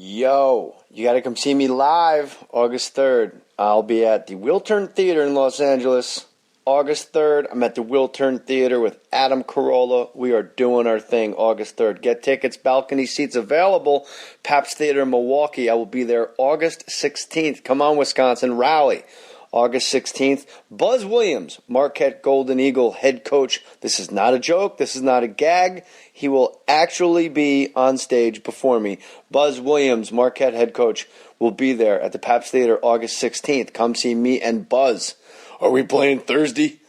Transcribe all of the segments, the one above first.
Yo, you got to come see me live August 3rd. I'll be at the Wiltern Theater in Los Angeles. August 3rd, I'm at the Wiltern Theater with Adam Carolla. We are doing our thing August 3rd. Get tickets, balcony seats available. Pabst Theater in Milwaukee. I will be there August 16th. Come on, Wisconsin, rally. August 16th, Buzz Williams, Marquette Golden Eagle head coach. This is not a joke. This is not a gag. He will actually be on stage before me. Buzz Williams, Marquette head coach, will be there at the Pabst Theater August 16th. Come see me and Buzz. Are we playing Thursday?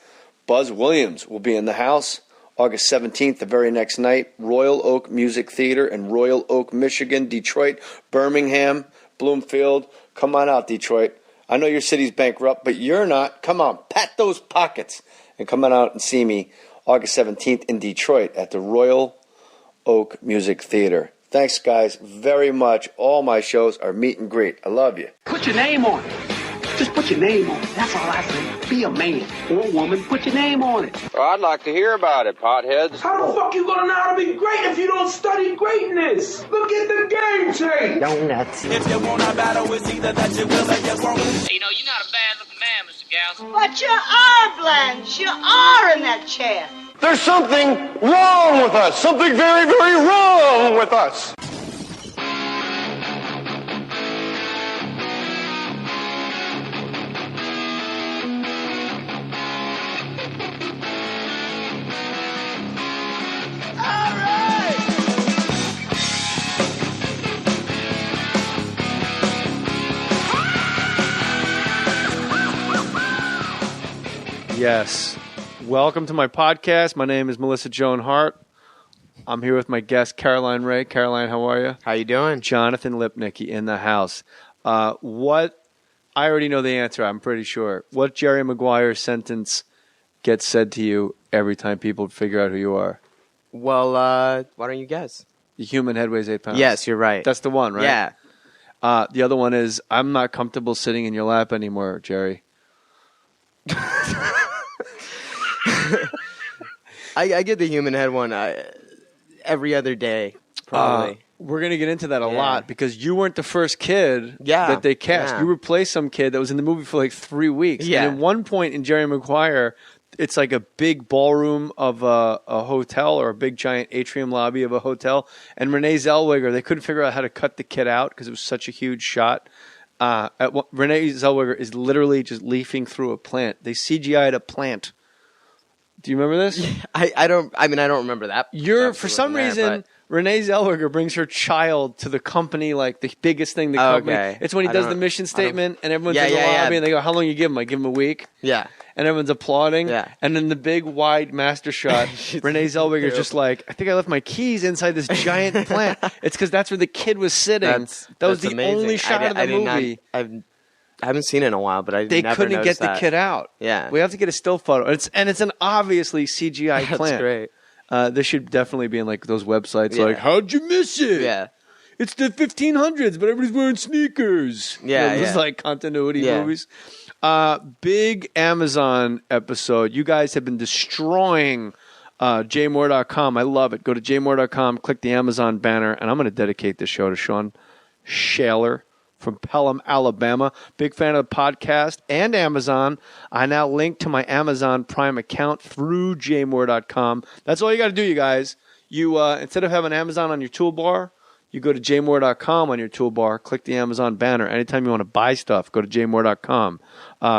Buzz Williams will be in the house. August 17th, the very next night, Royal Oak Music Theater in Royal Oak, Michigan, Detroit, Birmingham, Bloomfield. Come on out, Detroit. I know your city's bankrupt, but you're not. Come on, pat those pockets and come on out and see me August 17th in Detroit at the Royal Oak Music Theater. Thanks, guys, very much. All my shows are meet and greet. I love you. Put your name on it. Just put your name on it. That's all I say. Be a man or a woman. Put your name on it. Well, I'd like to hear about it, potheads. How the fuck you gonna know how to be great if you don't study greatness? Look at the game tape. Donuts. If you want a battle, it's either that you will or you won't. You know, you're not a bad-looking man, Mr. Gals. But you are, Blanche. You are in that chair. There's something wrong with us. Something very, very wrong with us. Yes. Welcome to my podcast. My name is Melissa Joan Hart. I'm here with my guest, Caroline Ray. Caroline, how are you? How you doing? Jonathan Lipnicki in the house. I already know the answer, I'm pretty sure. What Jerry Maguire sentence gets said to you every time people figure out who you are? Well, why don't you guess? The human head weighs 8 pounds. Yes, you're right. That's the one, right? Yeah. The other one is, I'm not comfortable sitting in your lap anymore, Jerry. I get the human head one every other day, probably. We're going to get into that a lot because you weren't the first kid that they cast. Yeah. You replaced some kid that was in the movie for like 3 weeks. Yeah. And at one point in Jerry Maguire, it's like a big ballroom of a hotel or a big giant atrium lobby of a hotel. And Renee Zellweger, they couldn't figure out how to cut the kid out because it was such a huge shot. Renee Zellweger is literally just leafing through a plant. They CGI'd a plant. Do you remember this? I don't remember that. For some reason, Renee Zellweger brings her child to the company, like the biggest thing the company. Okay. It's when he does the mission statement, and everyone's in the lobby, and they go, "How long you give him?" I give him a week. Yeah. And everyone's applauding. Yeah. And then the big wide master shot, Renee Zellweger's just like, I think I left my keys inside this giant plant. It's because that's where the kid was sitting. That was the amazing. only shot of the movie. I haven't seen it in a while, but they never couldn't get that. the kid out. Yeah. We have to get a still photo. It's an obviously CGI plant. That's great. This should definitely be in like those websites like, how'd you miss it? Yeah. It's the 1500s, but everybody's wearing sneakers. Yeah, This is like continuity movies. Big Amazon episode. You guys have been destroying jmohr.com. I love it. Go to jmohr.com, click the Amazon banner, and I'm going to dedicate this show to Sean Shaler from Pelham, Alabama. Big fan of the podcast and Amazon. I now link to my Amazon Prime account through jmohr.com. That's all you got to do, you guys. You instead of having Amazon on your toolbar, you go to jmohr.com on your toolbar, click the Amazon banner. Anytime you want to buy stuff, go to jmohr.com.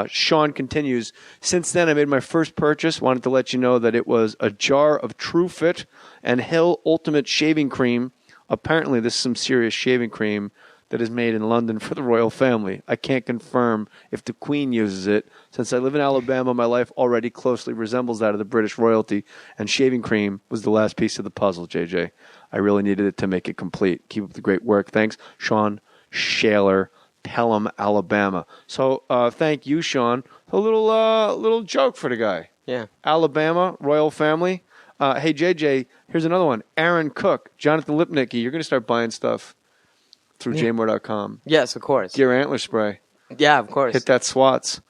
Sean continues, since then I made my first purchase. Wanted to let you know that it was a jar of True Fit and Hill Ultimate Shaving Cream. Apparently this is some serious shaving cream that is made in London for the royal family. I can't confirm if the Queen uses it. Since I live in Alabama, my life already closely resembles that of the British royalty, and shaving cream was the last piece of the puzzle, JJ. I really needed it to make it complete. Keep up the great work. Thanks, Sean Shaler, Pelham, Alabama. So thank you, Sean. A little joke for the guy. Yeah. Alabama, royal family. Hey, JJ, here's another one. Aaron Cook, Jonathan Lipnicki. You're going to start buying stuff through jmohr.com. Yes, of course. Gear antler spray. Yeah, of course. Hit that SWATs.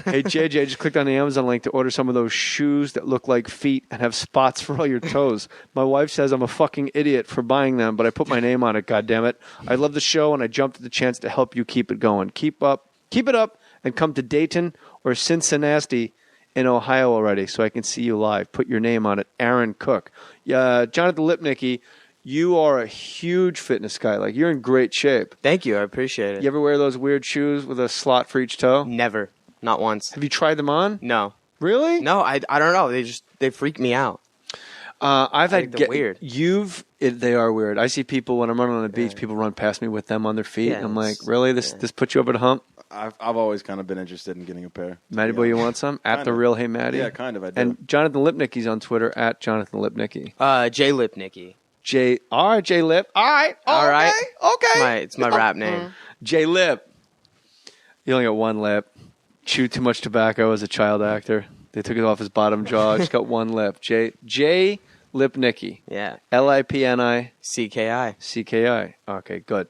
Hey, JJ, I just clicked on the Amazon link to order some of those shoes that look like feet and have spots for all your toes. My wife says I'm a fucking idiot for buying them, but I put my name on it, goddammit. I love the show, and I jumped at the chance to help you keep it going. Keep it up, and come to Dayton or Cincinnati in Ohio already so I can see you live. Put your name on it, Aaron Cook. Jonathan Lipnicki, you are a huge fitness guy. Like, you're in great shape. Thank you. I appreciate it. You ever wear those weird shoes with a slot for each toe? Never. Not once. Have you tried them on? No. Really? No, I don't know. They freak me out. I've had they're weird. They are weird. I see people when I'm running on the beach. People run past me with them on their feet. Yeah, and I'm like, really? This puts you over the hump? I've always kind of been interested in getting a pair. Matty Boy, you want some? At the real Hey Matty? Yeah, kind of. I do. And Jonathan Lipnicki's on Twitter at Jonathan Lipnicki. Jay Lipnicki. All right, Jay Lip. All right. Okay. It's my rap name. Jay Lip. You only got one lip. Chewed too much tobacco as a child actor. They took it off his bottom jaw. Just got one lip. Jay Lipnicki. Yeah. Lipni. CKI. CKI. Okay, good.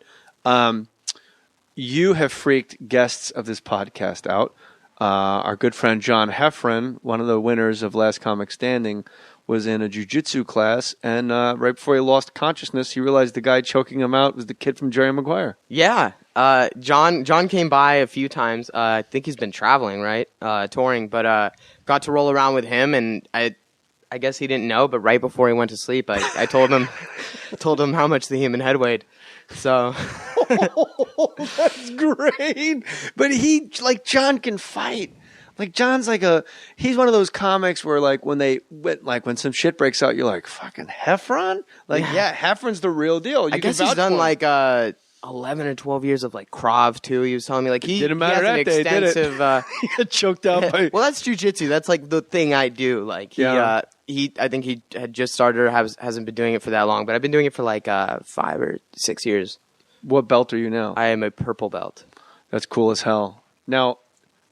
You have freaked guests of this podcast out. Our good friend John Heffron, one of the winners of Last Comic Standing, was in a jiu-jitsu class, and right before he lost consciousness, he realized the guy choking him out was the kid from Jerry Maguire. Yeah. John came by a few times. I think he's been traveling, right? Touring, but got to roll around with him, and I guess he didn't know, but right before he went to sleep, I told him how much the human head weighed. So that's great. But John can fight. Like, John's he's one of those comics where, when some shit breaks out, you're like, fucking Heffron? Heffron's the real deal. I guess he's done 11 or 12 years of Krav too. He was telling me he didn't matter that day, did it? He got choked out by. Well, that's jiu-jitsu. That's the thing I do. I think he had just started or hasn't been doing it for that long, but I've been doing it for 5 or 6 years. What belt are you now? I am a purple belt. That's cool as hell. Now,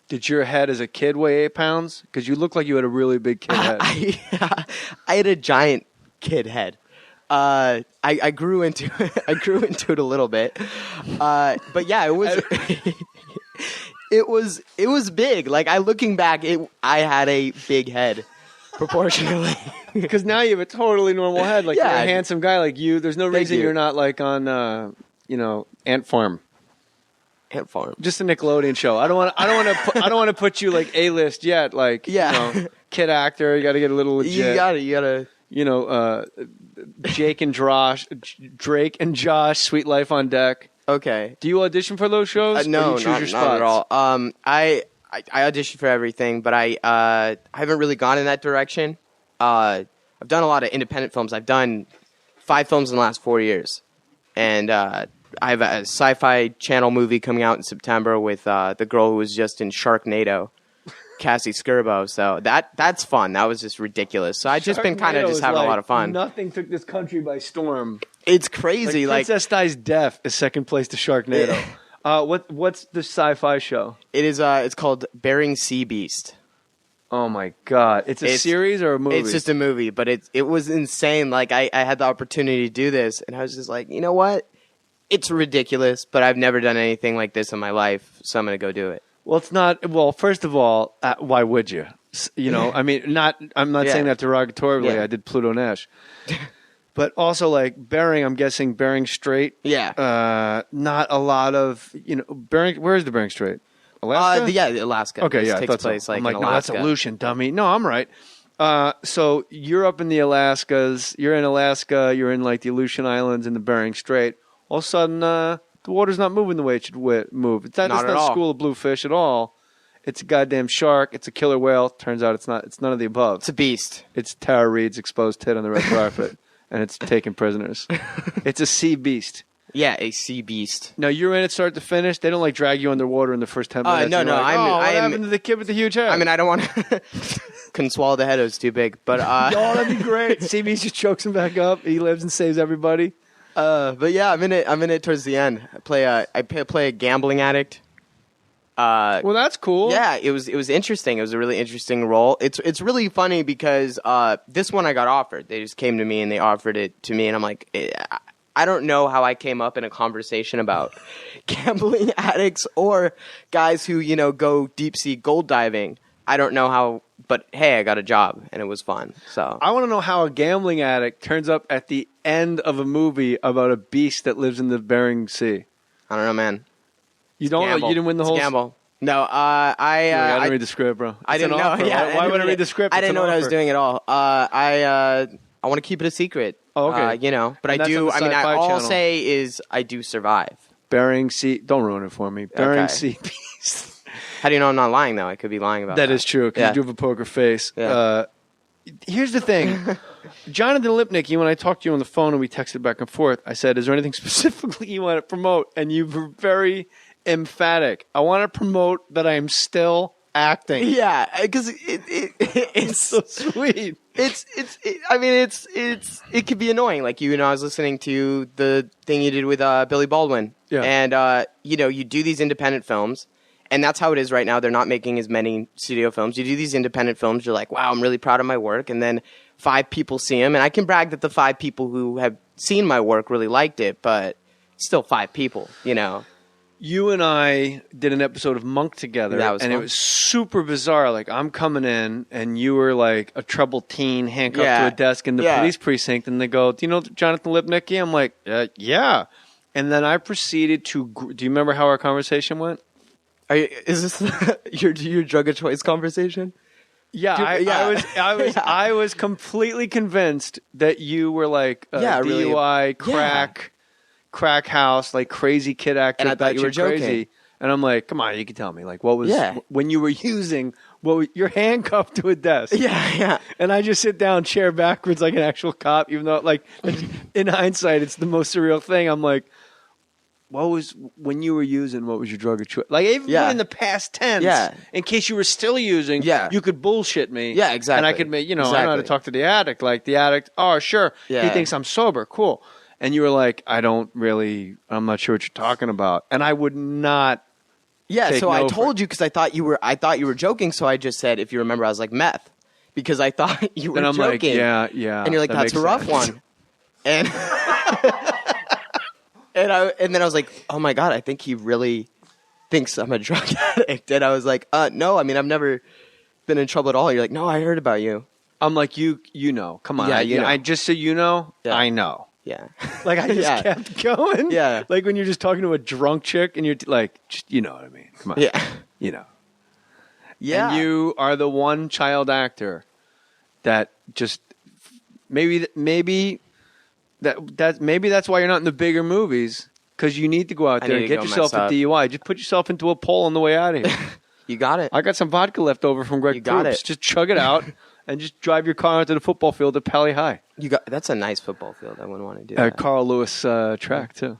did your head as a kid weigh 8 pounds? Because you look like you had a really big kid head. I had a giant kid head. I grew into it a little bit, but yeah, it was it was big. Looking back, I had a big head proportionally. Because now you have a totally normal head. You're a handsome guy like you. There's no reason you're not on Ant Farm. Ant Farm. Just a Nickelodeon show. I don't want to put you A-list yet. Kid actor. You got to get a little legit. You gotta. Drake and Josh, Sweet Life on Deck. Okay. Do you audition for those shows? No, or you choose your spots? not at all. I audition for everything, but I haven't really gone in that direction. I've done a lot of independent films. I've done 5 films in the last 4 years, and I have a sci-fi channel movie coming out in September with the girl who was just in Sharknado. Cassie Scuba, so that's fun. That was just ridiculous. So I've just been kind of just having a lot of fun. Nothing took this country by storm. It's crazy. Princess Dies Deaf is second place to Sharknado. What's the sci-fi show? It is. It's called Bering Sea Beast. Oh my god! It's a series or a movie? It's just a movie, but it was insane. I had the opportunity to do this, and I was just like, you know what? It's ridiculous, but I've never done anything like this in my life, so I'm gonna go do it. Well, it's not. Well, first of all, why would you? I mean, I'm not saying that derogatorily. Yeah. I did Pluto Nash, but also Bering. I'm guessing Bering Strait. Yeah. Not a lot of Bering. Where is the Bering Strait? Alaska. Alaska. Okay, it takes place I'm in no, that's Alaska. Aleutian, dummy. No, I'm right. So you're up in the Alaskas. You're in Alaska. You're in the Aleutian Islands in the Bering Strait. All of a sudden, the water's not moving the way it should move. It's not a school of blue fish at all. It's a goddamn shark. It's a killer whale. Turns out it's not. It's none of the above. It's a beast. It's Tara Reid's exposed tit on the red carpet, and it's taking prisoners. It's a sea beast. Yeah, a sea beast. Now you're in it start to finish. They don't drag you underwater in the first 10 minutes. No. What happened to the kid with the huge head? I mean, I don't want to. Couldn't swallow the head. It was too big. But that'd be great. Sea beast just chokes him back up. He lives and saves everybody. But yeah, I'm in it towards the end. I play a gambling addict. Well, that's cool. Yeah, it was interesting. It was a really interesting role. It's really funny because this one I got offered. They just came to me and they offered it to me, and I'm like, I don't know how I came up in a conversation about gambling addicts or guys who, go deep sea gold diving. I don't know how, but hey, I got a job and it was fun. So I want to know how a gambling addict turns up at the end of a movie about a beast that lives in the Bering Sea. I don't know, man. You don't know? You didn't win the whole... gamble. No, I didn't read the script, bro. I didn't know. Yeah, why would I read the script? I didn't know what I was doing at all. I want to keep it a secret. Oh, okay. But I do. I mean, all I'll say is I do survive. Bering Sea. Don't ruin it for me. Bering Sea beast. How do you know I'm not lying, though? I could be lying about that. That is true, because you do have a poker face. Yeah. Here's the thing. Jonathan Lipnicki, when I talked to you on the phone and we texted back and forth, I said, is there anything specifically you want to promote? And you were very emphatic. I want to promote that I am still acting. Yeah, because it's so sweet. It could be annoying. Like, I was listening to the thing you did with Billy Baldwin. Yeah. And, you do these independent films. And that's how it is right now. They're not making as many studio films. You do these independent films. You're like, wow, I'm really proud of my work. And then 5 people see them. And I can brag that the 5 people who have seen my work really liked it. But still 5 people, You and I did an episode of Monk together. That was fun. It was super bizarre. Like, I'm coming in, and you were like a troubled teen handcuffed to a desk in the police precinct. And they go, do you know Jonathan Lipnicki? I'm like, yeah. And then I proceeded to... Do you remember how our conversation went? Is this your drug of choice conversation? Yeah, I was completely convinced that you were like DUI, crack house, like crazy kid actor. And I thought you were joking. Crazy. And I'm like, come on, you can tell me. Like, what was when you were using? You're handcuffed to a desk. Yeah. And I just sit down, chair backwards like an actual cop, even though, like, in hindsight, it's the most surreal thing. I'm like, when you were using, what was your drug of choice? Like, even in the past tense, in case you were still using, you could bullshit me. Yeah, exactly. And I could make, I know how to talk to the addict. Like, the addict, oh, sure, he thinks I'm sober, cool. And you were like, I'm not sure what you're talking about. And I would not. Yeah, so I told you because I thought you were joking. So I just said, if you remember, I was like meth because I thought you were and I'm joking. Like, yeah. And you're like, that's a rough one. And and then I was like, oh my God, I think he really thinks I'm a drug addict. And I was like, no, I mean, I've never been in trouble at all. You're like, no, I heard about you. I'm like, you know, come on. Yeah, I just so you know, I know. Yeah. Like, I just kept going. Yeah. Like when you're just talking to a drunk chick and you're like, just, you know what I mean? Come on. Yeah. You know. Yeah. And you are the one child actor that just maybe that's why you're not in the bigger movies, because you need to go out there and get yourself a DUI. Just put yourself into a pole on the way out of here. You got it. I got some vodka left over from Greg Proops. Just chug it out and just drive your car onto the football field at Pally High. That's a nice football field. I wouldn't want to do that. Carl Lewis track too.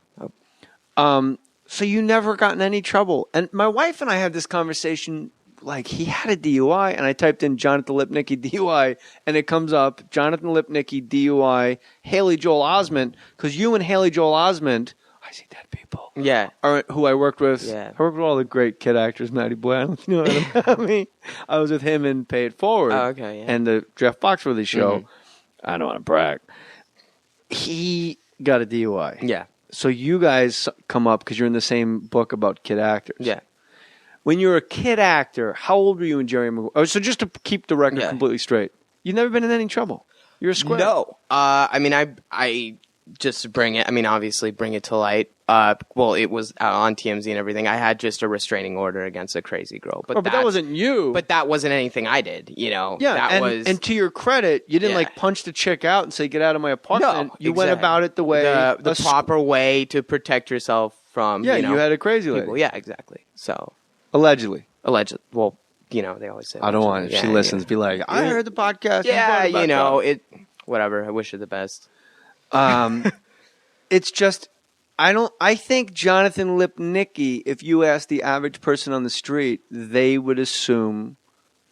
So you never got in any trouble. And my wife and I had this conversation. Like, he had a DUI, and I typed in Jonathan Lipnicki DUI, and it comes up Jonathan Lipnicki DUI, Haley Joel Osment, because you and Haley Joel Osment, I see dead people. Yeah. Who I worked with. Yeah. I worked with all the great kid actors, Matty Boy. I don't know what I mean. I was with him in Pay It Forward. Oh, okay, yeah. And the Jeff Foxworthy show. Mm-hmm. I don't want to brag. He got a DUI. Yeah. So you guys come up because you're in the same book about kid actors. Yeah. When you were a kid actor, how old were you in Jerry Maguire? Oh, so just to keep the record completely straight, you've never been in any trouble. You're a square. No. I mean, I just bring it. I mean, obviously, bring it to light. Well, it was on TMZ and everything. I had just a restraining order against a crazy girl, but that wasn't you. But that wasn't anything I did. You know. Yeah. Was. And to your credit, you didn't like punch the chick out and say, "Get out of my apartment." No, you went about it the way the proper way to protect yourself from. Yeah, you had a crazy lady. People. Yeah, exactly. So. Allegedly. Well, they always say. I don't want if she listens, be like, I heard the podcast. Yeah, whatever. I wish her the best. It's just, I think Jonathan Lipnicki, if you ask the average person on the street, they would assume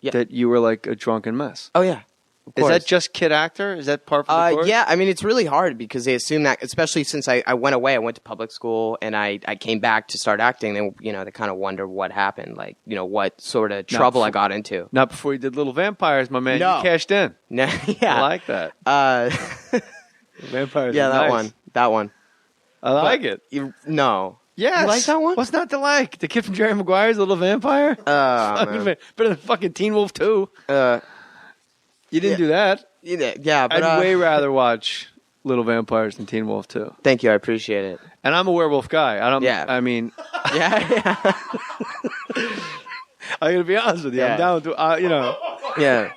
that you were like a drunken mess. Oh, yeah. Is that just kid actor? Is that part of the course? Yeah, I mean, it's really hard because they assume that, especially since I went away. I went to public school and I came back to start acting. They kind of wonder what happened, like, what sort of trouble I got into. Not before you did Little Vampires, my man. No. You cashed in. No, yeah. I like that. Vampires. Yeah, that one. I like it. No. Yes. You like that one? What's not to like? The kid from Jerry Maguire's Little Vampire? Man. Better than fucking Teen Wolf 2. You didn't do that. Yeah, but I'd way rather watch Little Vampires than Teen Wolf 2. Thank you, I appreciate it. And I'm a werewolf guy. I mean... Yeah. I gotta be honest with you. Yeah. I'm down to, Yeah.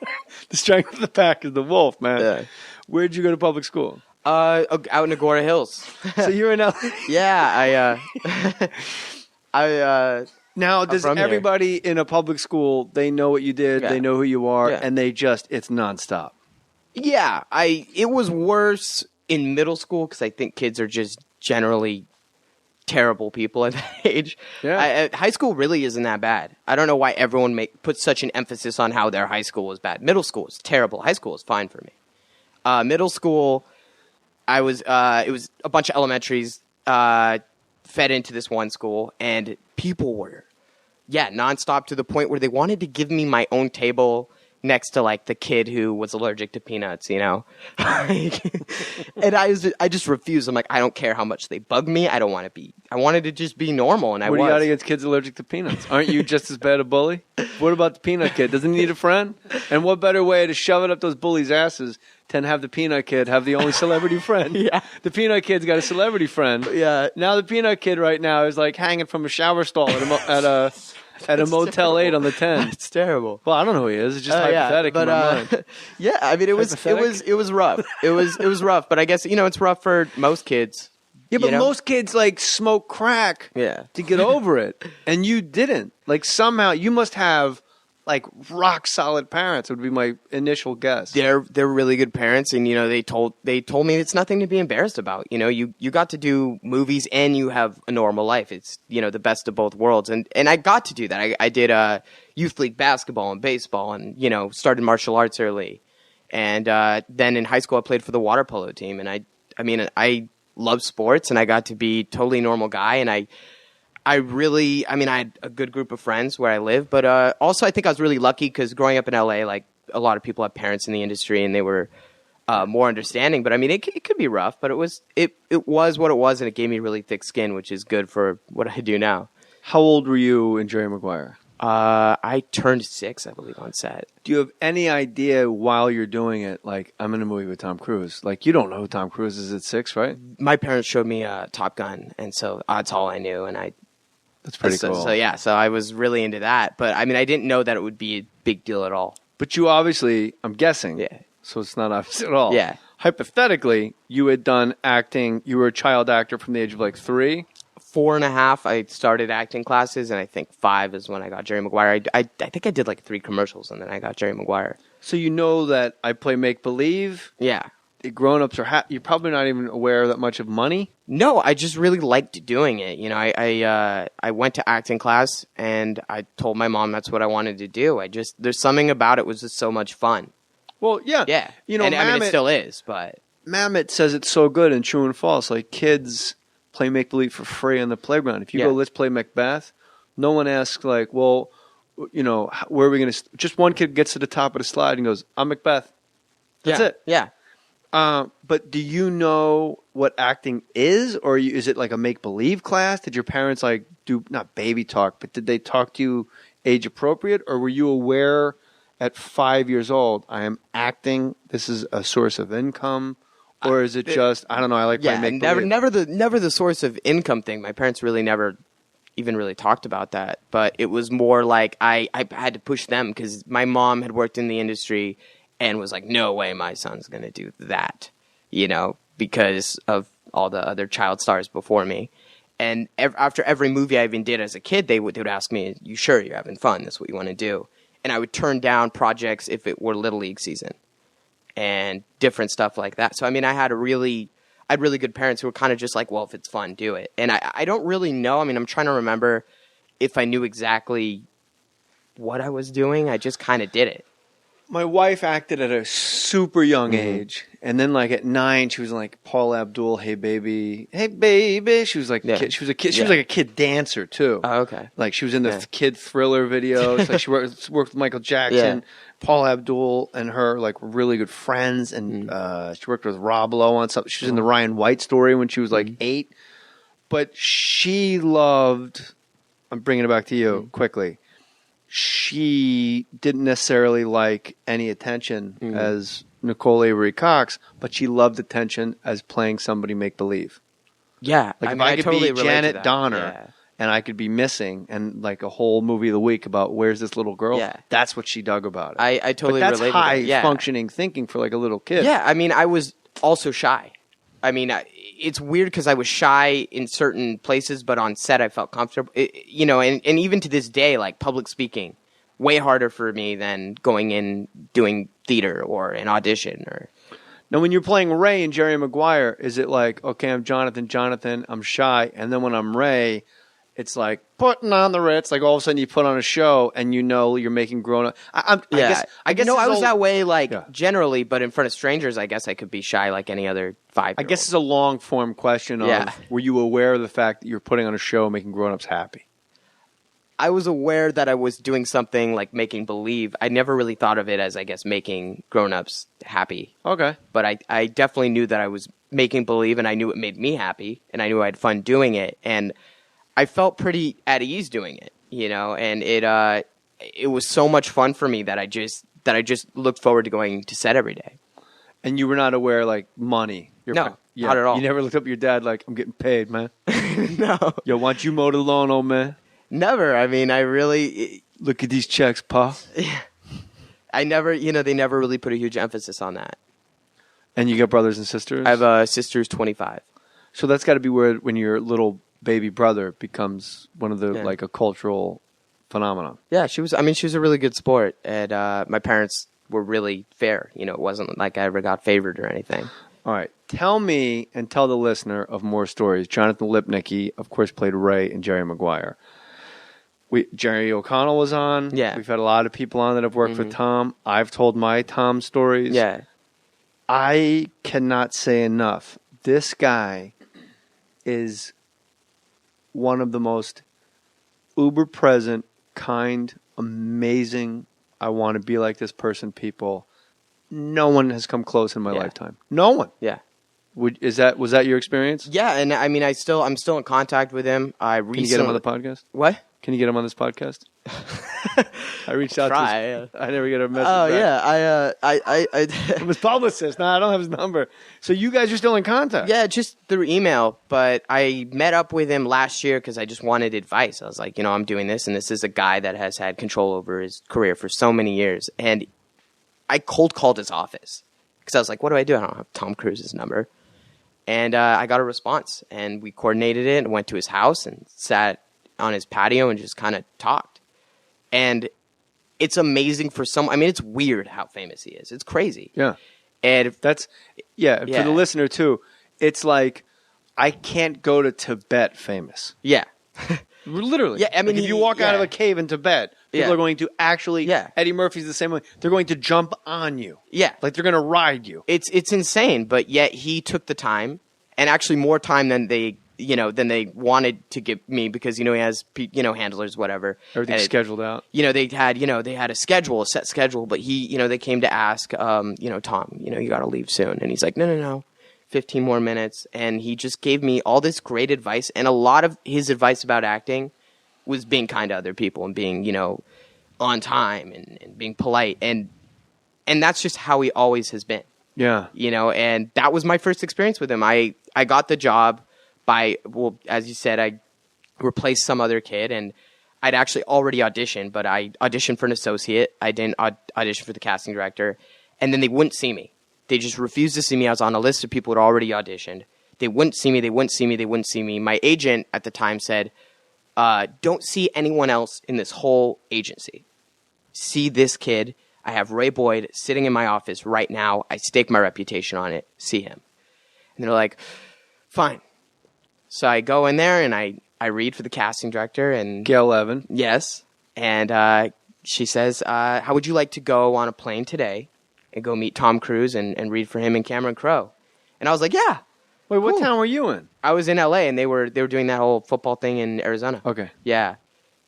The strength of the pack is the wolf, man. Yeah. Where'd you go to public school? Out in Agora Hills. So you're in LA? Yeah, Now, does everybody in a public school, they know what you did, they know who you are, and it's nonstop? Yeah, it was worse in middle school because I think kids are just generally terrible people at that age. Yeah. High school really isn't that bad. I don't know why everyone puts such an emphasis on how their high school was bad. Middle school is terrible. High school is fine for me. Middle school, it was a bunch of elementaries fed into this one school, and people were, nonstop to the point where they wanted to give me my own table next to like the kid who was allergic to peanuts, you know? And I just refused. I'm like, I don't care how much they bug me. I wanted to just be normal. And What do you got against kids allergic to peanuts? Aren't you just as bad a bully? What about the peanut kid? Doesn't he need a friend? And what better way to shove it up those bullies' asses than have the peanut kid have the only celebrity friend? Yeah. The peanut kid's got a celebrity friend. Yeah. Now the peanut kid right now is like hanging from a shower stall at a Motel 8 on the 10. It's terrible. Well, I don't know who he is. It's just hypothetical in my mind. Yeah, I mean, it was rough. It was rough, but I guess, it's rough for most kids. Yeah, but most kids like smoke crack to get over it. And you didn't. Like somehow you must have like rock solid parents would be my initial guess. They're really good parents, and they told me it's nothing to be embarrassed about. You got to do movies and you have a normal life. It's the best of both worlds, and I got to do that. I did youth league basketball and baseball, and started martial arts early, and then in high school I played for the water polo team, and I love sports, and I got to be totally normal guy, and I had a good group of friends where I live, but also I think I was really lucky because growing up in LA, like a lot of people have parents in the industry and they were more understanding. But I mean, it could be rough, but it was what it was, and it gave me really thick skin, which is good for what I do now. How old were you in Jerry Maguire? I turned 6, I believe, on set. Do you have any idea while you're doing it, like, I'm in a movie with Tom Cruise? Like, you don't know who Tom Cruise is at 6, right? My parents showed me Top Gun, and so that's all I knew, and that's pretty cool. So I was really into that. But, I mean, I didn't know that it would be a big deal at all. But you obviously, I'm guessing, so it's not obvious at all. Yeah. Hypothetically, you had done acting, you were a child actor from the age of like 3? 4.5, I started acting classes, and I think 5 is when I got Jerry Maguire. I think I did like 3 commercials, and then I got Jerry Maguire. So you know that I play make-believe? Yeah. Grown-ups are you're probably not even aware that much of money? No, I just really liked doing it. I went to acting class, and I told my mom that's what I wanted to do. There's something about it was just so much fun. Well, yeah. Yeah. And I mean, it still is, but... Mamet says it's so good and true and false. Like, kids play make-believe for free on the playground. If you go, let's play Macbeth, no one asks, like, well, where are we going to... Just one kid gets to the top of the slide and goes, I'm Macbeth. That's it. Yeah. But do you know what acting is? Or is it like a make-believe class? Did your parents, like, do... Not baby talk, but did they talk to you age-appropriate? Or were you aware at 5 years old, I am acting, this is a source of income? Or is it just, I don't know, I like playing make-believe? Never the source of income thing. My parents really never even really talked about that. But it was more like I had to push them because my mom had worked in the industry and was like, no way my son's going to do that, because of all the other child stars before me. And after every movie I even did as a kid, they would ask me, you sure you're having fun? That's what you want to do? And I would turn down projects if it were Little League season and different stuff like that. So, I mean, I had really good parents who were kind of just like, well, if it's fun, do it. And I don't really know. I mean, I'm trying to remember if I knew exactly what I was doing. I just kind of did it. My wife acted at a super young age. And then, like, at 9, she was like Paul Abdul, hey, baby. Hey, baby. She was like, she was a kid. She was like a kid dancer, too. Oh, okay. Like, she was in the kid Thriller videos. Like, she worked with Michael Jackson. Yeah. Paul Abdul and her, like, were really good friends. And she worked with Rob Lowe on something. She was in the Ryan White story when she was, like, 8. but she loved. I'm bringing it back to you quickly. She didn't necessarily like any attention as Nicole Avery Cox, but she loved attention as playing somebody make believe. Yeah, like I if mean, I could totally be relate to Janet that. Donner and I could be missing, and like a whole movie of the week about where's this little girl. Yeah. That's what she dug about it. I totally but that's relate to high that. Yeah. functioning thinking for like a little kid. Yeah, I mean, I was also shy. I mean, it's weird because I was shy in certain places, but on set I felt comfortable. And even to this day, like public speaking, way harder for me than going in doing theater or an audition. Or now, when you're playing Ray and Jerry Maguire, is it like, okay, I'm Jonathan, I'm shy, and then when I'm Ray, it's like putting on the Ritz. Like all of a sudden, you put on a show, and you're making grown up. I guess I was that way, generally, but in front of strangers, I guess I could be shy like any other 5-year-old. I guess it's a long form question of were you aware of the fact that you're putting on a show making grown ups happy? I was aware that I was doing something like making believe. I never really thought of it as, I guess, making grown ups happy. Okay, but I definitely knew that I was making believe, and I knew it made me happy, and I knew I had fun doing it, and I felt pretty at ease doing it, and it was so much fun for me that I just looked forward to going to set every day. And you were not aware like money? No, not at all. You never looked up at your dad like, I'm getting paid, man. No. Yo, why don't you mow the lawn, old man? Never. I mean, I really look at these checks, pa. I never, they never really put a huge emphasis on that. And you got brothers and sisters? I have a sister who's 25. So that's got to be weird when your little baby brother becomes one of the like a cultural phenomenon. Yeah, she was a really good sport, and my parents were really fair. It wasn't like I ever got favored or anything. All right, tell me and tell the listener of more stories. Jonathan Lipnicki, of course, played Ray and Jerry Maguire. Jerry O'Connell was on. Yeah, we've had a lot of people on that have worked with Tom. I've told my Tom stories. Yeah, I cannot say enough. This guy is one of the most uber present, kind, amazing, I want to be like this person people. No one has come close in my lifetime. No one. Yeah. Was that your experience? Yeah, and I mean I'm still in contact with him. Can you get him on the podcast? What? Can you get him on this podcast? I reached out to him. I never get a message back. Yeah, I I'm his publicist. No, I don't have his number. So you guys are still in contact? Yeah, just through email. But I met up with him last year because I just wanted advice. I was like, I'm doing this, and this is a guy that has had control over his career for so many years. And I cold called his office because I was like, what do? I don't have Tom Cruise's number. And I got a response, and we coordinated it and went to his house and sat on his patio and just kind of talked. And it's amazing for it's weird how famous he is. It's crazy. Yeah. And for the listener too, it's like I can't go to Tibet famous. Yeah. Literally. Yeah, I mean, if you walk out of a cave in Tibet, people are going to actually Eddie Murphy's the same way. They're going to jump on you. Yeah. Like they're going to ride you. It's insane, but yet he took the time, and actually more time than they wanted to give me because he has handlers, whatever. Everything's scheduled out. They had a set schedule, but they came to ask Tom, you got to leave soon, and he's like, no, 15 more minutes, and he just gave me all this great advice, and a lot of his advice about acting was being kind to other people and being on time and being polite, and that's just how he always has been. Yeah. And that was my first experience with him. I got the job as you said, I replaced some other kid, and I'd actually already auditioned, but I auditioned for an associate. I didn't audition for the casting director, and then they wouldn't see me. They just refused to see me. I was on a list of people who had already auditioned. They wouldn't see me. My agent at the time said, don't see anyone else in this whole agency. See this kid. I have Ray Boyd sitting in my office right now. I stake my reputation on it. See him. And they're like, fine. So I go in there and I read for the casting director. And Gail Levin. Yes. And she says, how would you like to go on a plane today and go meet Tom Cruise and read for him and Cameron Crowe? And I was like, yeah. Wait, what town were you in? I was in LA, and they were doing that whole football thing in Arizona. Okay. Yeah.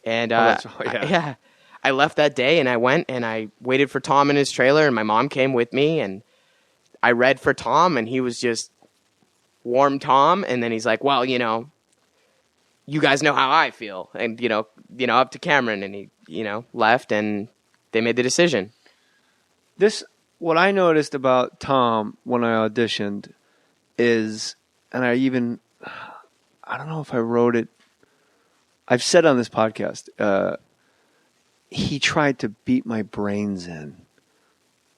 And I left that day, and I went and I waited for Tom in his trailer, and my mom came with me, and I read for Tom, and he was just warm Tom, and then he's like, well, you guys know how I feel. And, up to Cameron, and he, left, and they made the decision. What I noticed about Tom when I auditioned is, and I don't know if I wrote it, I've said on this podcast, he tried to beat my brains in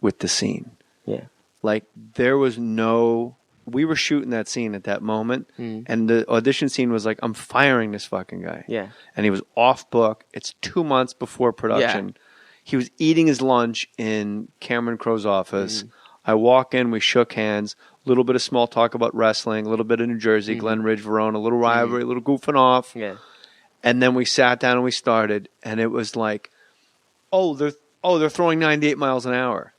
with the scene. Yeah. Like, we were shooting that scene at that moment, and the audition scene was like, I'm firing this fucking guy. Yeah. And he was off book. It's 2 months before production. Yeah. He was eating his lunch in Cameron Crowe's office. I walk in, we shook hands, a little bit of small talk about wrestling, a little bit of New Jersey, Glen Ridge, Verona, a little rivalry, a little goofing off. Yeah. And then we sat down and we started, and it was like, they're throwing 98 miles an hour.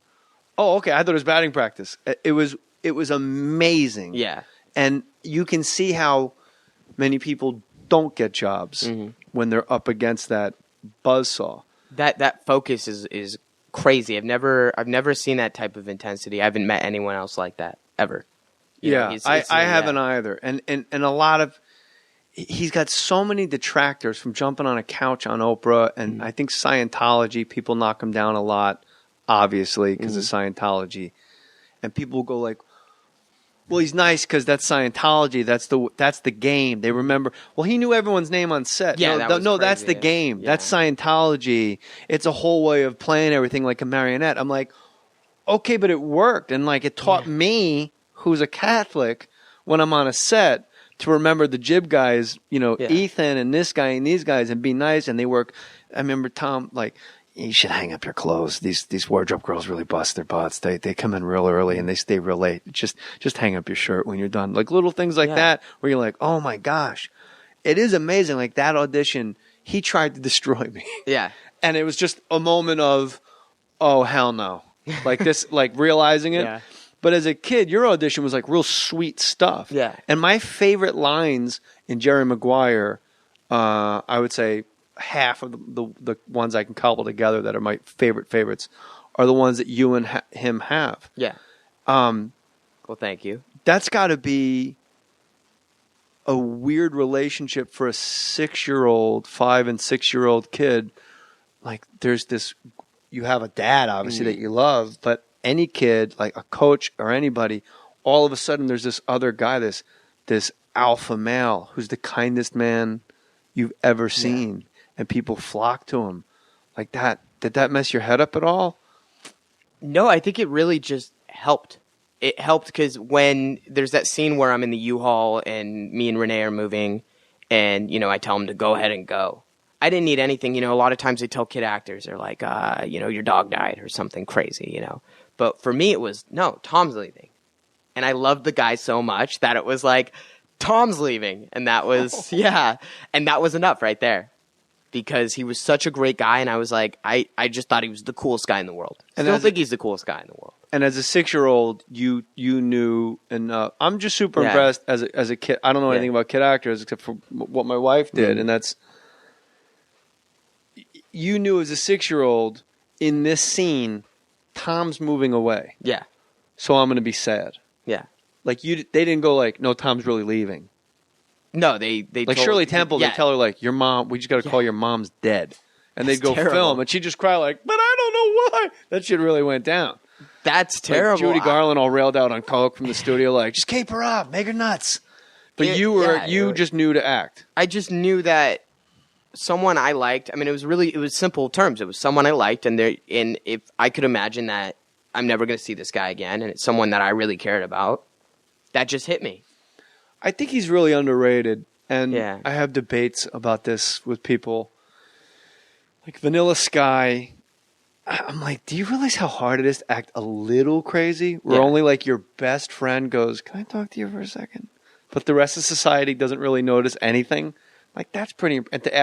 Oh, okay, I thought it was batting practice. It was amazing. Yeah. And you can see how many people don't get jobs when they're up against that buzzsaw. That focus is crazy. I've never seen that type of intensity. I haven't met anyone else like that ever. I haven't either. And a lot of he's got so many detractors from jumping on a couch on Oprah, and I think Scientology, people knock him down a lot, obviously, because of Scientology. And people go like, well, he's nice because that's Scientology. That's the game. They remember. Well, he knew everyone's name on set. Yeah, that's the game. Yeah. That's Scientology. It's a whole way of playing everything like a marionette. I'm like, okay, but it worked, and like it taught me, who's a Catholic, when I'm on a set, to remember the jib guys. Ethan and this guy and these guys, and be nice. And they work. I remember Tom like, you should hang up your clothes. These wardrobe girls really bust their butts. They come in real early and they stay real late. Just hang up your shirt when you're done. Like little things like that where you're like, oh my gosh. It is amazing. Like that audition, he tried to destroy me. Yeah. And it was just a moment of, oh hell no. Like this, like realizing it. Yeah. But as a kid, your audition was like real sweet stuff. Yeah. And my favorite lines in Jerry Maguire, I would say, half of the ones I can cobble together that are my favorites are the ones that you and him have. Yeah. Well, thank you. That's got to be a weird relationship for a 6-year-old, 5 and 6-year-old kid. Like there's this, you have a dad obviously that you love, but any kid, like a coach or anybody, all of a sudden there's this other guy, this alpha male who's the kindest man you've ever seen. And people flock to him like that. Did that mess your head up at all? No, I think it really just helped. It helped because when there's that scene where I'm in the U-Haul and me and Renee are moving and, I tell him to go ahead and go. I didn't need anything. A lot of times they tell kid actors, they're like, your dog died or something crazy, But for me, it was, no, Tom's leaving. And I loved the guy so much that it was like, Tom's leaving. And that was, And that was enough right there. Because he was such a great guy, and I was like, I just thought he was the coolest guy in the world. I still think he's the coolest guy in the world. And as a 6-year-old, you knew, and I'm just super impressed as a kid. I don't know anything about kid actors except for what my wife did, and that's, you knew as a 6-year-old, in this scene, Tom's moving away. Yeah. So I'm going to be sad. Yeah. Like, they didn't go like, no, Tom's really leaving. No, they like Shirley Temple. They tell her like, your mom. We just got to call your mom's dead, and they'd go film, and she'd just cry like, but I don't know why. That shit really went down. That's terrible. Like Judy Garland all railed out on coke from the studio, like, just cape her up, make her nuts. But you just knew to act. I just knew that someone I liked. I mean, it was simple terms. It was someone I liked, and if I could imagine that I'm never going to see this guy again, and it's someone that I really cared about, that just hit me. I think he's really underrated, and I have debates about this with people. Like Vanilla Sky, I'm like, do you realize how hard it is to act a little crazy? Where only like your best friend goes, can I talk to you for a second? But the rest of society doesn't really notice anything. Like that's pretty, and to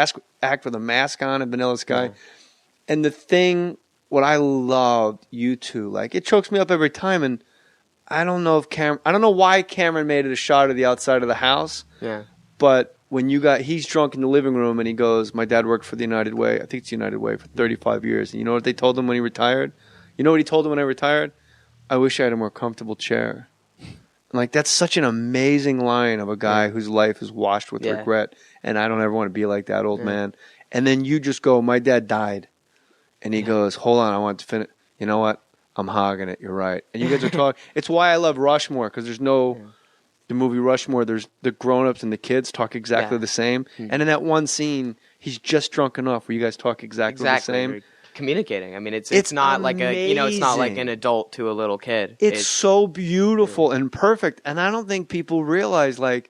act with a mask on in Vanilla Sky. And the thing, what I loved, you two, like it chokes me up every time, and I don't know why Cameron made it a shot of the outside of the house. Yeah. But when he's drunk in the living room and he goes, my dad worked for the United Way. I think it's United Way for 35 years. And you know what they told him when he retired? You know what he told him when I retired? I wish I had a more comfortable chair. And Like, that's such an amazing line of a guy whose life is washed with regret, and I don't ever want to be like that old man. And then you just go, my dad died. And he goes, hold on, I want to finish. You know what? I'm hogging it. You're right. And you guys are talking. It's why I love Rushmore, because there's no... The movie Rushmore, there's the grown-ups and the kids talk exactly the same. And in that one scene, he's just drunk enough where you guys talk exactly the same. You're communicating. I mean, it's not amazing. like it's not like an adult to a little kid. It's so beautiful and perfect. And I don't think people realize, like,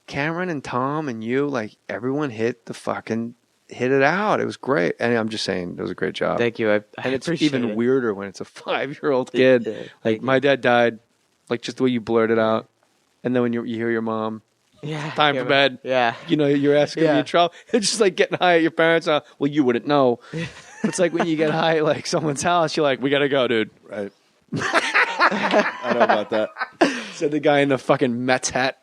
Cameron and Tom and you, like, everyone hit it out. It was great. And I'm just saying, it was a great job. Thank you. I and it's appreciate even it. weirder when it's a 5-year-old kid. Like, my dad died, like, just the way you blurt it out. And then when you hear your mom, time for bed. Yeah. You know, you're asking me in trouble. It's just like getting high at your parents' house. Well, you wouldn't know. It's like when you get high at like someone's house, you're like, we got to go, dude. Right. I know about that. Said the guy in the fucking Mets hat.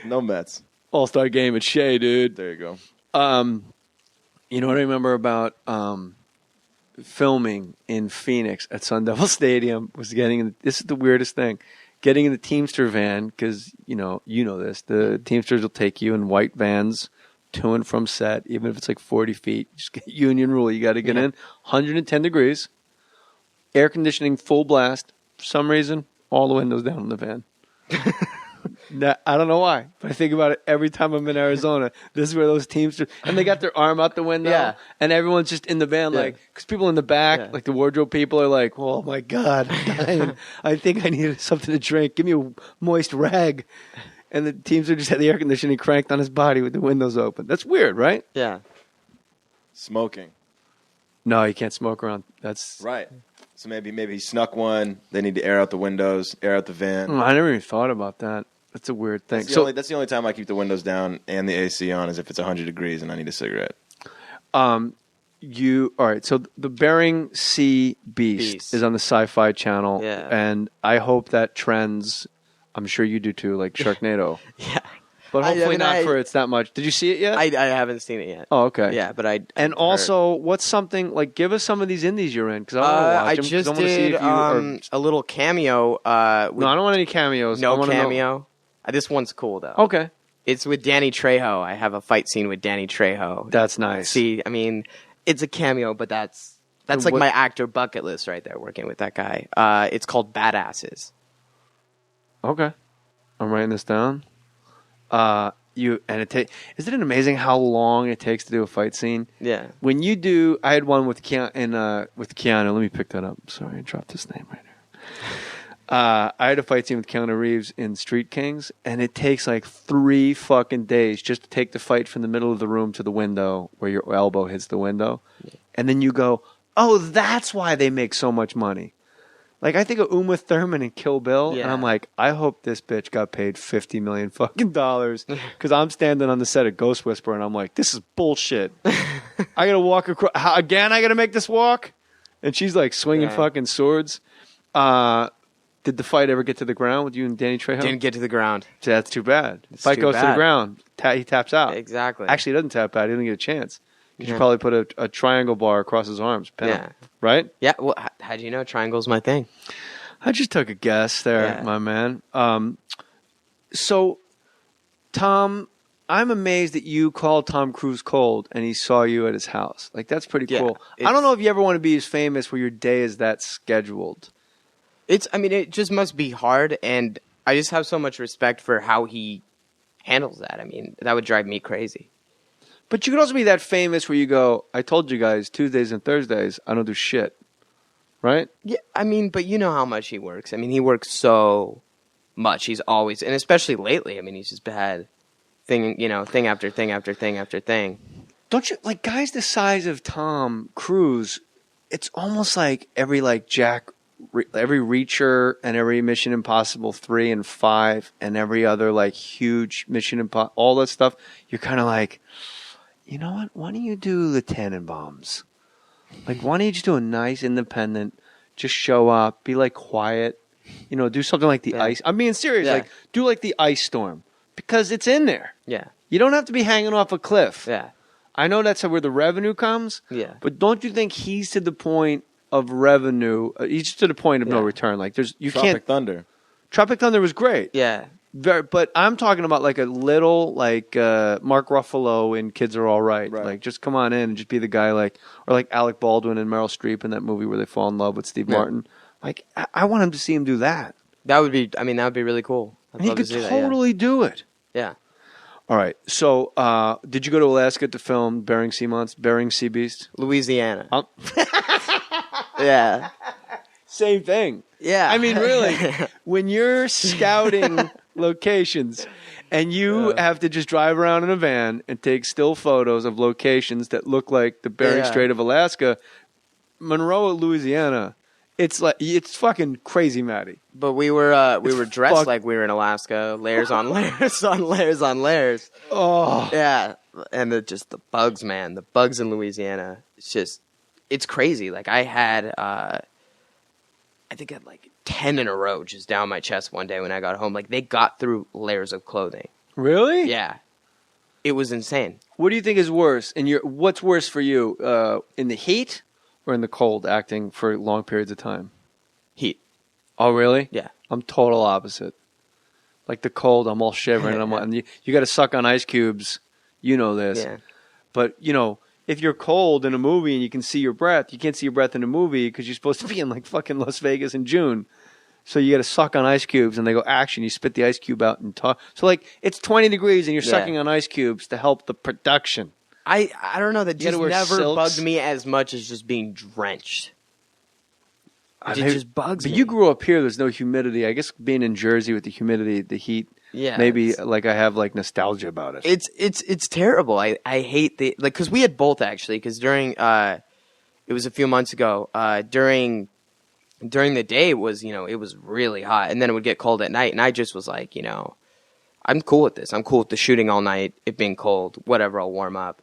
No Mets. All-Star game at Shea, dude. There you go. You know what I remember about filming in Phoenix at Sun Devil Stadium was this is the weirdest thing. Getting in the Teamster van, because, you know this. The Teamsters will take you in white vans to and from set, even if it's like 40 feet. Just get union rule. You got to get in. 110 degrees. Air conditioning, full blast. For some reason, all the windows down in the van. I don't know why, but I think about it every time I'm in Arizona. This is where those Teamsters, and they got their arm out the window, and everyone's just in the van, like, because people in the back, like the wardrobe people, are like, "Oh my God, I'm dying. I think I need something to drink. Give me a moist rag." And the Teamster just had the air conditioning cranked on his body with the windows open. That's weird, right? Yeah. Smoking. No, you can't smoke around. That's right. So maybe he snuck one. They need to air out the windows, air out the van. I never even thought about that. That's a weird thing. That's the only time I keep the windows down and the AC on is if it's 100 degrees and I need a cigarette. All right, so the Bering Sea Beast is on the Sci-Fi Channel, and I hope that trends. I'm sure you do too, like Sharknado. But hopefully not for it's that much. Did you see it yet? I haven't seen it yet. Oh, okay. Yeah, but I. And also, what's something like? Give us some of these indies you're in, because I want to watch them. I just did a little cameo. No, I don't want any cameos. No cameo. This one's cool though. Okay. It's with Danny Trejo. I have a fight scene with Danny Trejo. That's nice. See, I mean, it's a cameo, but that's like my actor bucket list right there. Working with that guy. It's called Badasses. Okay, I'm writing this down. Isn't it amazing how long it takes to do a fight scene? Yeah. When you do, I had one with Keanu. Let me pick that up. Sorry, I dropped his name right here. I had a fight scene with Keanu Reeves in Street Kings, and it takes like 3 fucking days just to take the fight from the middle of the room to the window where your elbow hits the window. Yeah. And then you go, oh, that's why they make so much money. Like, I think of Uma Thurman in Kill Bill, and I'm like, I hope this bitch got paid $50 million fucking dollars, because I'm standing on the set of Ghost Whisperer, and I'm like, this is bullshit. I gotta walk across again. I gotta make this walk, and she's like swinging fucking swords. Did the fight ever get to the ground with you and Danny Trejo? Didn't get to the ground. So that's too bad. Fight goes to the ground. He taps out. Exactly. Actually, he doesn't tap out. He doesn't get a chance. You should probably put a triangle bar across his arms. Pin him, right? Yeah. Well, how do you know triangle's my thing? I just took a guess there, my man. So, Tom, I'm amazed that you called Tom Cruise cold and he saw you at his house. Like, that's pretty cool. I don't know if you ever want to be as famous where your day is that scheduled. It just must be hard, and I just have so much respect for how he handles that. I mean, that would drive me crazy. But you could also be that famous where you go, I told you guys, Tuesdays and Thursdays, I don't do shit. Right? Yeah, but you know how much he works. I mean, he works so much. He's always, and especially lately, he's just had thing after thing after thing after thing. Don't you, like, guys the size of Tom Cruise, it's almost like every Reacher and every Mission Impossible 3 and 5 and every other, like, huge Mission Impossible, all that stuff, you're kind of like, you know what? Why don't you do the Tannenbaums? Like, why don't you just do a nice independent, just show up, be, like, quiet, do something like the Ice. I'm being serious. Like, do, like, the Ice Storm. Because it's in there. Yeah. You don't have to be hanging off a cliff. Yeah. I know that's where the revenue comes. Yeah. But don't you think he's to the point of revenue? He's to the point of no return. Like, you can't. Thunder. Tropic Thunder was great. Yeah. But I'm talking about like a little Mark Ruffalo in Kids Are All Right. Like just come on in and just be the guy or like Alec Baldwin and Meryl Streep in that movie where they fall in love with Steve Martin. Like I want him to see him do that. That would be really cool. He could totally do it. Yeah. All right. So did you go to Alaska to film Bering Sea Beast? Louisiana. Yeah. Same thing. Yeah. I mean, really, when you're scouting locations and you have to just drive around in a van and take still photos of locations that look like the Bering Strait of Alaska, Monroe, Louisiana, it's fucking crazy, Matty. But we were dressed like we were in Alaska, layers on layers on layers on layers. Oh. Yeah. And the bugs, man. The bugs in Louisiana. It's crazy. Like I had I think I had like 10 in a row just down my chest one day when I got home. Like they got through layers of clothing. Really? Yeah. It was insane. What do you think is worse? What's worse for you, in the heat or in the cold, acting for long periods of time? Heat. Oh, really? Yeah. I'm total opposite. Like the cold, I'm all shivering. And you got to suck on ice cubes. You know this. Yeah. But, if you're cold in a movie and you can see your breath, you can't see your breath in a movie because you're supposed to be in like fucking Las Vegas in June. So you got to suck on ice cubes and they go action. You spit the ice cube out and talk. So like it's 20 degrees and you're sucking on ice cubes to help the production. I don't know. That just never silks. bugged me as much as just being drenched. It just bugs me. But you grew up here. There's no humidity. I guess being in Jersey with the humidity, the heat. Yeah, maybe like I have like nostalgia about it. It's terrible. I hate because we had both actually because during it was a few months ago during the day it was it was really hot and then it would get cold at night and I just was like I'm cool with this. I'm cool with the shooting all night, it being cold, whatever, I'll warm up.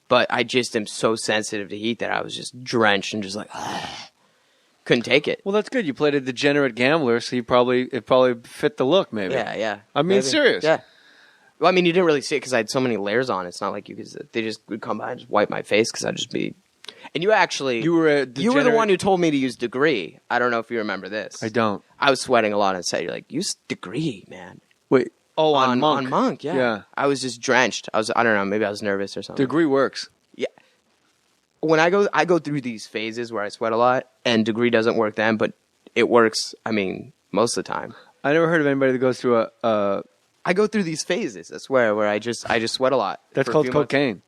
But I just am so sensitive to heat that I was just drenched and just like couldn't take it. Well, that's good. You played a degenerate gambler, so it probably fit the look, maybe. Yeah. I mean, serious. Yeah. Well, I mean, you didn't really see it because I had so many layers on. It's not like they just would come by and just wipe my face because I'd just be. And you were the one who told me to use Degree. I don't know if you remember this. I don't. I was sweating a lot on set. You're like, use Degree, man. Wait. Oh, on Monk. On Monk, yeah. I was just drenched. I don't know. Maybe I was nervous or something. Degree works. Yeah. When I go through these phases where I sweat a lot, and Degree doesn't work then, but it works. I mean, most of the time. I never heard of anybody that goes through I go through these phases. I swear, where I just sweat a lot. That's called cocaine.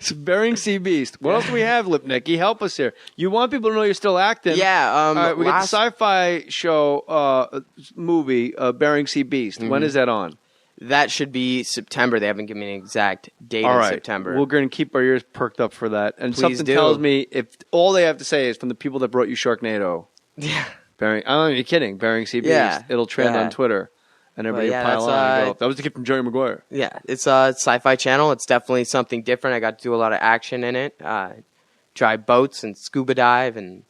It's Bering Sea Beast. What else do we have, Lipnicki? Help us here. You want people to know you're still acting. Yeah. All right, we got the sci-fi show movie, Bering Sea Beast. When is that on? That should be September. They haven't given me an exact date in September. We're going to keep our ears perked up for that. And Please something do. tells me if all they have to say is from the people that brought you Sharknado. Yeah. I'm not even kidding. Bering Sea Beast. Yeah. It'll trend on Twitter. And everybody will pile on and go, that was the kid from Jerry Maguire. Yeah. It's a sci-fi channel. It's definitely something different. I got to do a lot of action in it. Drive boats and scuba dive. And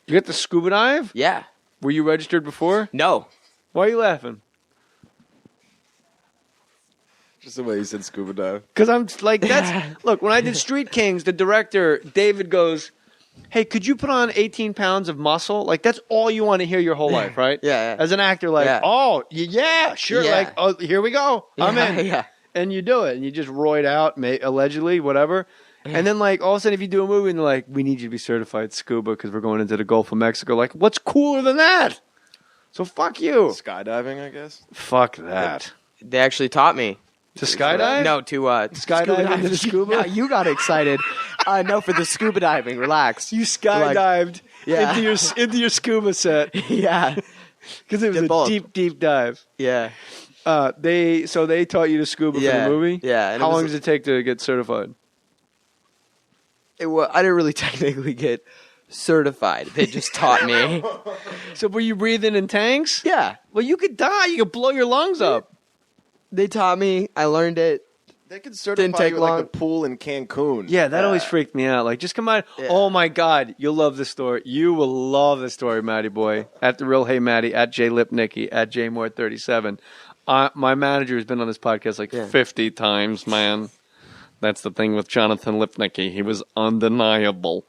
you got the scuba dive? Yeah. Were you registered before? No. Why are you laughing? Just the way you said scuba dive. Because I'm like, look, when I did Street Kings, the director, David, goes, hey, could you put on 18 pounds of muscle? Like, that's all you want to hear your whole life, right? Yeah. As an actor, like, oh, yeah, sure. Yeah. Like, oh, here we go. I'm in. Yeah. And you do it. And you just roid out, allegedly, whatever. And then, like, all of a sudden, if you do a movie and they're like, we need you to be certified scuba because we're going into the Gulf of Mexico. Like, what's cooler than that? So fuck you. Skydiving, I guess. Fuck that. They actually taught me. To skydive? No, to skydive into the scuba? Yeah, you got excited. No, for the scuba diving. Relax. You skydived into your scuba set. Yeah. Because it was a deep, deep dive. Yeah. They taught you to scuba for the movie? Yeah. And how long does it take to get certified? I didn't really technically get certified. They just taught me. So were you breathing in tanks? Yeah. Well, you could die. You could blow your lungs up. They taught me. I learned it. They could certify you like the pool in Cancun. Yeah, that always freaked me out. Like, just come on. Yeah. Oh, my God. You'll love this story. You will love this story, Matty boy. At The Real Hey Matty, at J Lipnicki, at JMohr37. My manager has been on this podcast like 50 times, man. That's the thing with Jonathan Lipnicki. He was undeniable.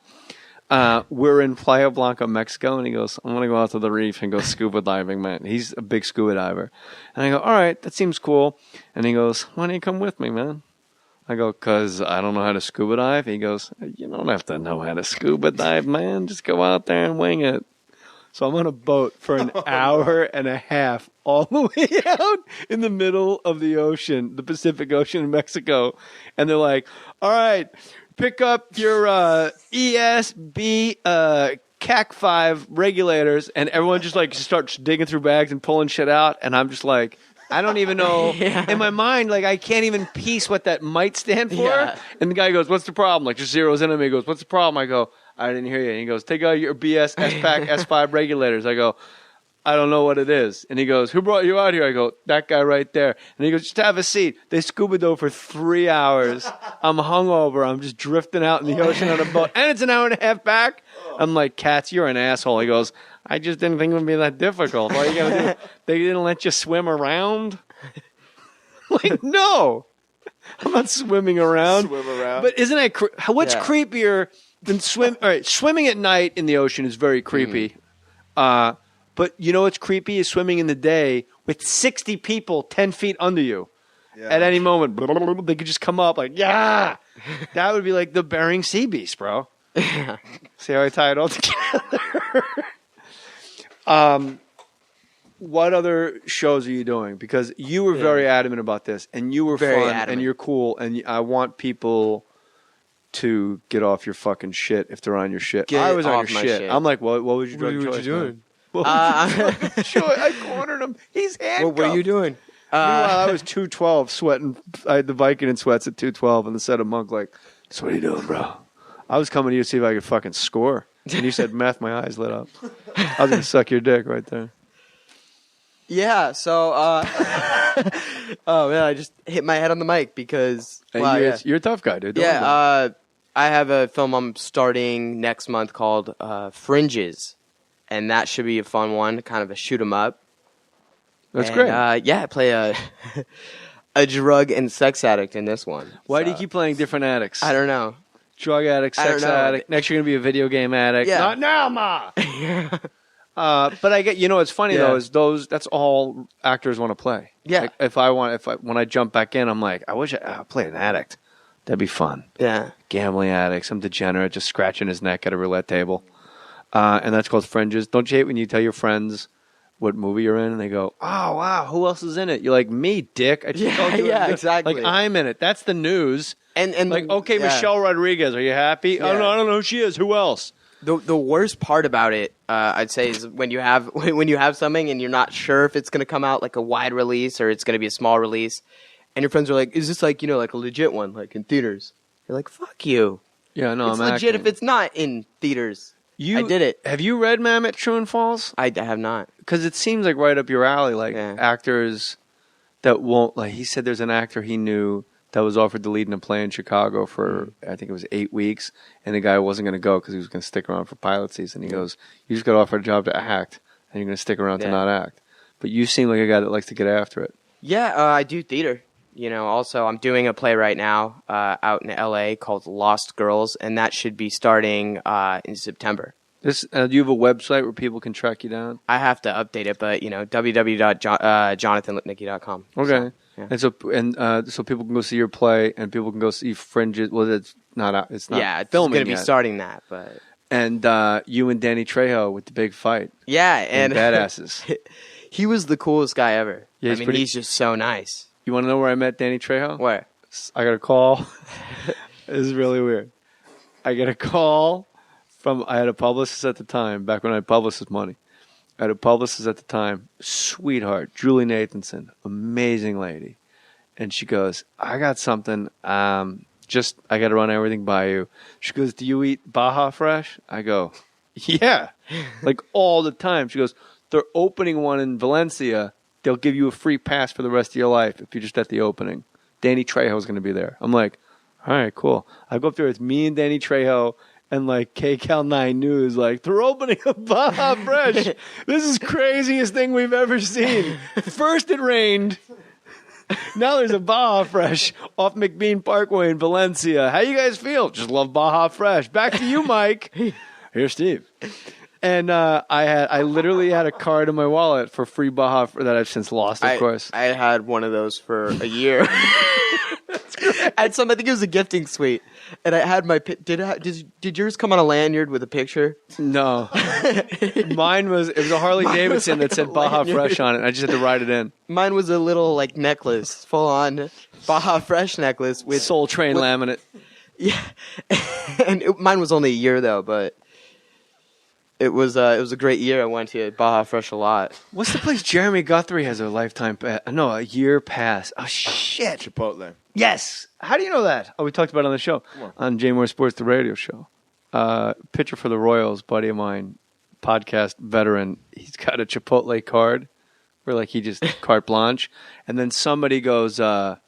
We're in Playa Blanca, Mexico, and he goes, I'm going to go out to the reef and go scuba diving, man. He's a big scuba diver. And I go, all right, that seems cool. And he goes, why don't you come with me, man? I go, because I don't know how to scuba dive. He goes, you don't have to know how to scuba dive, man. Just go out there and wing it. So I'm on a boat for an hour and a half all the way out in the middle of the ocean, the Pacific Ocean in Mexico. And they're like, all right, pick up your ESB CAC 5 regulators. And everyone just like starts digging through bags and pulling shit out. And I'm just like, I don't even know. In my mind, like I can't even piece what that might stand for. Yeah. And the guy goes, what's the problem? Like just zeroes in on me. He goes, what's the problem? I go, I didn't hear you. And he goes, take out your BS S-Pack S5 regulators. I go, I don't know what it is. And he goes, who brought you out here? I go, that guy right there. And he goes, just have a seat. They scuba dove for 3 hours. I'm hungover. I'm just drifting out in the ocean on a boat. And it's an hour and a half back. I'm like, Katz, you're an asshole. He goes, I just didn't think it would be that difficult. All you got to do, they didn't let you swim around? Like, no. I'm not swimming around. Swim around. But isn't it, what's creepier than swim? All right, swimming at night in the ocean is very creepy. But you know what's creepy is swimming in the day with 60 people 10 feet under you. Yeah. At any moment, they could just come up like, yeah. That would be like the Bering Sea Beast, bro. See how I tie it all together? What other shows are you doing? Because you were very adamant about this, and you were very fun, adamant. And you're cool, and I want people to get off your fucking shit if they're on your shit. I was on your shit. I'm like, what was your drug choice? What you doing? I cornered him. He's handcuffed. What were you doing? Meanwhile, I was 212 sweating. I had the Viking sweats at 212, and the set of Monk like, so what are you doing, bro? I was coming to you to see if I could fucking score. And you said meth, my eyes lit up. I was going to suck your dick right there. Yeah, so, oh, man, I just hit my head on the mic because, you're a tough guy, dude. I have a film I'm starting next month called Fringes, and that should be a fun one, kind of a shoot 'em up. That's great. I play a drug and sex addict in this one. Why do you keep playing different addicts? I don't know. Drug addict, sex addict. Next, you're going to be a video game addict. Yeah. Not now, Ma! But I get, what's funny though is that's all actors want to play. Yeah. Like, when I jump back in, I'm like, I wish I'd play an addict. That'd be fun. Yeah. Gambling addict, some degenerate just scratching his neck at a roulette table. And that's called Fringes. Don't you hate when you tell your friends what movie you're in and they go, oh, wow, who else is in it? You're like, me, dick. I just told you exactly. Like, I'm in it. That's the news. And like, okay, Michelle Rodriguez, are you happy? Yeah. I don't know who she is. Who else? The worst part about it, I'd say, is when you have something and you're not sure if it's going to come out like a wide release or it's going to be a small release, and your friends are like, "Is this like like a legit one, like in theaters?" You're like, "Fuck you." Yeah, no, it's I'm legit acting. if it's not in theaters. I did it. Have you read Mammoth True and False? I have not, because it seems like right up your alley. Like actors that won't like. He said there's an actor he knew that was offered to lead in a play in Chicago for, I think it was 8 weeks, and the guy wasn't going to go because he was going to stick around for pilot season. He goes, you just got offered a job to act, and you're going to stick around to not act. But you seem like a guy that likes to get after it. Yeah, I do theater. Also, I'm doing a play right now out in L.A. called Lost Girls, and that should be starting in September. Do you have a website where people can track you down? I have to update it, but, www.jonathanlipnicki.com. Okay. So. Yeah. And so people can go see your play, and people can go see Fringes. Well, it's not filming. It's going to be starting that, but and you and Danny Trejo with the big fight. Yeah, and badasses. He was the coolest guy ever. Yeah, he's just so nice. You want to know where I met Danny Trejo? Where? I got a call. This is really weird. I get a call from. I had a publicist at the time, back when I had publicist money. I had a publicist at the time, sweetheart, Julie Nathanson, amazing lady. And she goes, I got something, I got to run everything by you. She goes, do you eat Baja Fresh? I go, yeah, like all the time. She goes, they're opening one in Valencia. They'll give you a free pass for the rest of your life if you're just at the opening. Danny Trejo's going to be there. I'm like, all right, cool. I go up there, it's me and Danny Trejo. And like KCAL 9 News, like, they're opening a Baja Fresh. This is craziest thing we've ever seen. First it rained. Now there's a Baja Fresh off McBean Parkway in Valencia. How you guys feel? Just love Baja Fresh. Back to you, Mike. Here's Steve. And I literally had a card in my wallet for free Baja that I've since lost, of course. I had one of those for a year. I had some. I think it was a gifting suite, and I had my. Did yours come on a lanyard with a picture? No, mine was. It was a Harley Davidson that said Baja Fresh on it. I just had to write it in. Mine was a little like necklace, full on Baja Fresh necklace with Soul Train laminate. Yeah, and mine was only a year though, but. It was a great year. I went to Baja Fresh a lot. What's the place Jeremy Guthrie has a lifetime a year pass? Oh shit. Chipotle. Yes. How do you know that? Oh, we talked about it on the show. On J Moore Sports, the radio show. Pitcher for the Royals, buddy of mine, podcast veteran. He's got a Chipotle card where like he just carte blanche. And then somebody goes, it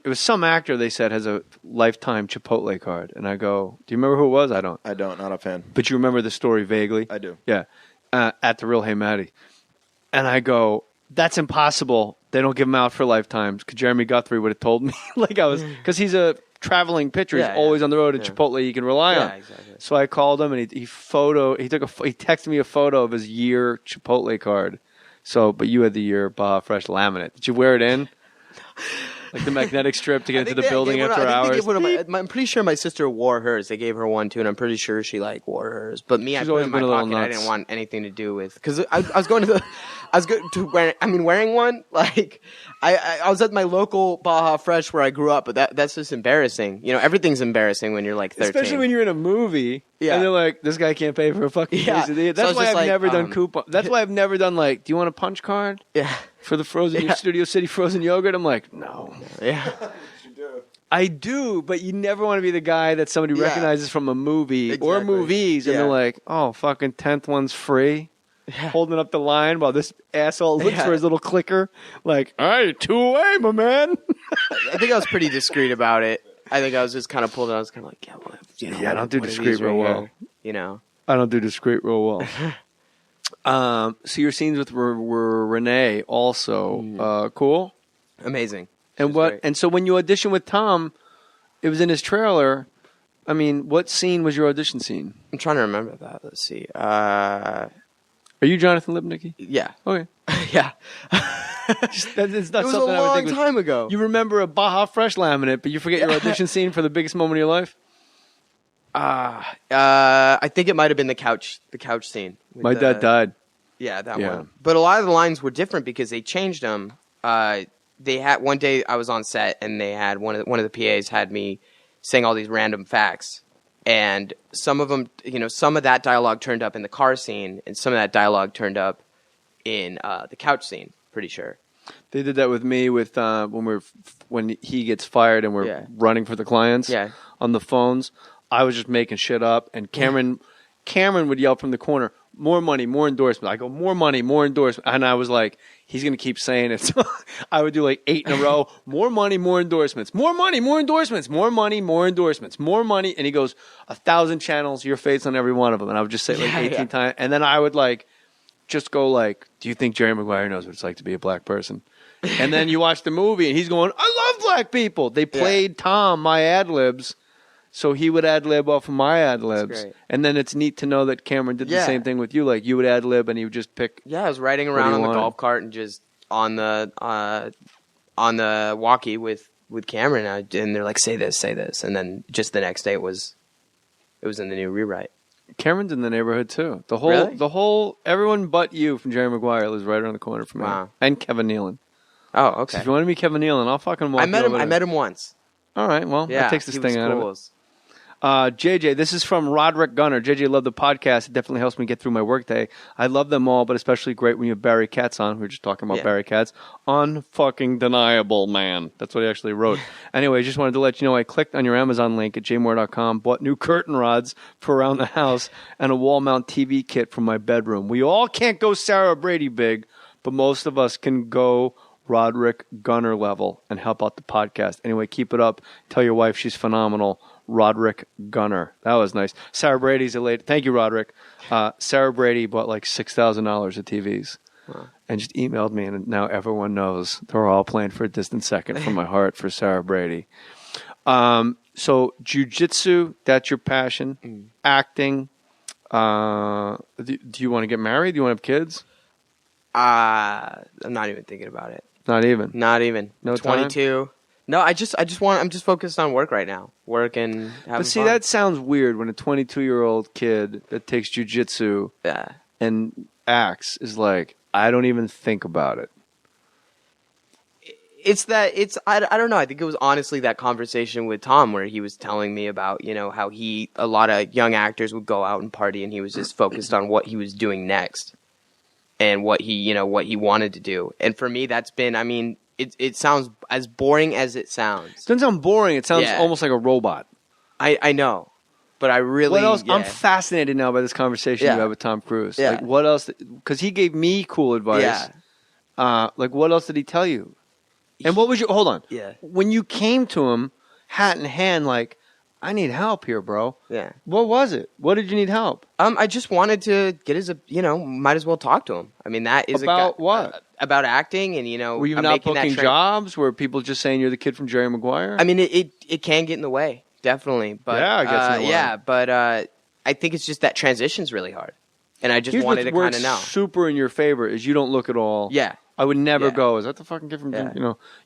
was some actor they said has a lifetime Chipotle card. And I go, do you remember who it was? I don't, not a fan. But you remember the story vaguely? I do. Yeah. At the Real Hey Matty. And I go, that's impossible. They don't give them out for lifetimes. Because Jeremy Guthrie would have told me. Because he's a traveling pitcher. He's always on the road, and Chipotle you can rely on. Exactly. So I called him, and he texted me a photo of his year Chipotle card. But you had the year Baja Fresh laminate. Did you wear it in? Like the magnetic strip to get into the building after hours. I'm pretty sure my sister wore hers. They gave her one too, and I'm pretty sure she wore hers. But me, I put it in my pocket. I didn't want anything to do with because I was going to wearing one. Like I was at my local Baja Fresh where I grew up, but that's just embarrassing. You know, everything's embarrassing when you're like 13. Especially when you're in a movie. Yeah. And they're like, this guy can't pay for a fucking quesadilla. That's why I've never done coupon. That's why I've never done do you want a punch card? Yeah. For the Studio City frozen yogurt? I'm like, no. Yeah. I do, but you never want to be the guy that somebody recognizes from a movie or movies, and they're like, oh, fucking 10th one's free. Yeah. Holding up the line while this asshole looks for his little clicker. Like, all right, 2 away, my man. I think I was pretty discreet about it. I think I was just kind of pulled it. I was kind of like, I don't do discreet real well. You know? I don't do discreet real well. So your scenes with were Renee also cool, amazing. And what? Great. And so when you auditioned with Tom, it was in his trailer. I mean, what scene was your audition scene? I'm trying to remember that. Let's see. Are you Jonathan Lipnicki? Yeah. Okay. Yeah. It's not it was something a I would think long time ago. You remember a Baja Fresh laminate, but you forget your audition scene for the biggest moment of your life? I think it might have been the couch scene. My dad died. Yeah, that one. But a lot of the lines were different because they changed them. They had one day I was on set and they had one of the PAs had me saying all these random facts, and some of them, some of that dialogue turned up in the car scene, and some of that dialogue turned up in the couch scene. Pretty sure. They did that with me with when he gets fired and we're running for the clients on the phones. I was just making shit up, and Cameron would yell from the corner, more money, more endorsement. I go, more money, more endorsement. And I was like, he's going to keep saying it. So I would do like 8 in a row, more money, more endorsements, more money, more endorsements, more money, more endorsements, more money. And he goes, 1,000 channels, your face on every one of them. And I would just say like 18 times. And then I would just go do you think Jerry Maguire knows what it's like to be a black person? And then you watch the movie and he's going, I love black people. They played Tom, my ad-libs. So he would ad-lib off of my ad-libs. And then it's neat to know that Cameron did the same thing with you. Like, you would ad-lib and he would just pick. Yeah, I was riding around on the golf cart and just on the walkie with Cameron. And they're like, say this. And then just the next day it was in the new rewrite. Cameron's in the neighborhood, too. The whole, everyone but you from Jerry Maguire lives right around the corner from me. Wow. And Kevin Nealon. Oh, okay. So if you want to meet Kevin Nealon, I'll fucking walk I met him once. All right, well, that takes this thing out of it. JJ, this is from Roderick Gunner. JJ, love the podcast. It definitely helps me get through my workday. I love them all, but especially great when you have Barry Katz on. We were just talking about Barry Katz. Unfucking deniable, man. That's what he actually wrote. Anyway, just wanted to let you know I clicked on your Amazon link at jmoore.com, bought new curtain rods for around the house, and a wall mount TV kit for my bedroom. We all can't go Sarah Brady big, but most of us can go Roderick Gunner level and help out the podcast. Anyway, keep it up. Tell your wife she's phenomenal. Roderick Gunner. That was nice. Sarah Brady's a lady. Thank you, Roderick. Sarah Brady bought like $6,000 of TVs and just emailed me, and now everyone knows they're all playing for a distant second from my heart for Sarah Brady. So jiu-jitsu, that's your passion. Acting. Do you want to get married? Do you want to have kids? I'm not even thinking about it. Not even. No 22. Time? No, I'm just focused on work right now. Work and having But see, fun. that sounds weird when a 22-year-old kid that takes jiu-jitsu and acts is like, I don't even think about it. I don't know. I think it was honestly that conversation with Tom where he was telling me about, how a lot of young actors would go out and party and he was just focused on what he was doing next and what he wanted to do. And for me, that's been, it sounds as boring as it sounds. It doesn't sound boring. It sounds almost like a robot. I know. But I really... What else? Yeah. I'm fascinated now by this conversation you had with Tom Cruise. Yeah. Like, what else? Because he gave me cool advice. Yeah. Like, what else did he tell you? And what was your... Hold on. Yeah. When you came to him, hat in hand, like, I need help here, bro. Yeah. What was it? What did you need help? I just wanted to get might as well talk to him. I mean, that is... About what? About acting and, Were you not booking jobs? Were people just saying you're the kid from Jerry Maguire? I mean, it can get in the way. Definitely. But, yeah, it gets in the way. Yeah, but I think it's just that transition's really hard. And I just wanted to kind of know. Super in your favor is you don't look at all... Yeah. I would never go, is that the fucking kid from...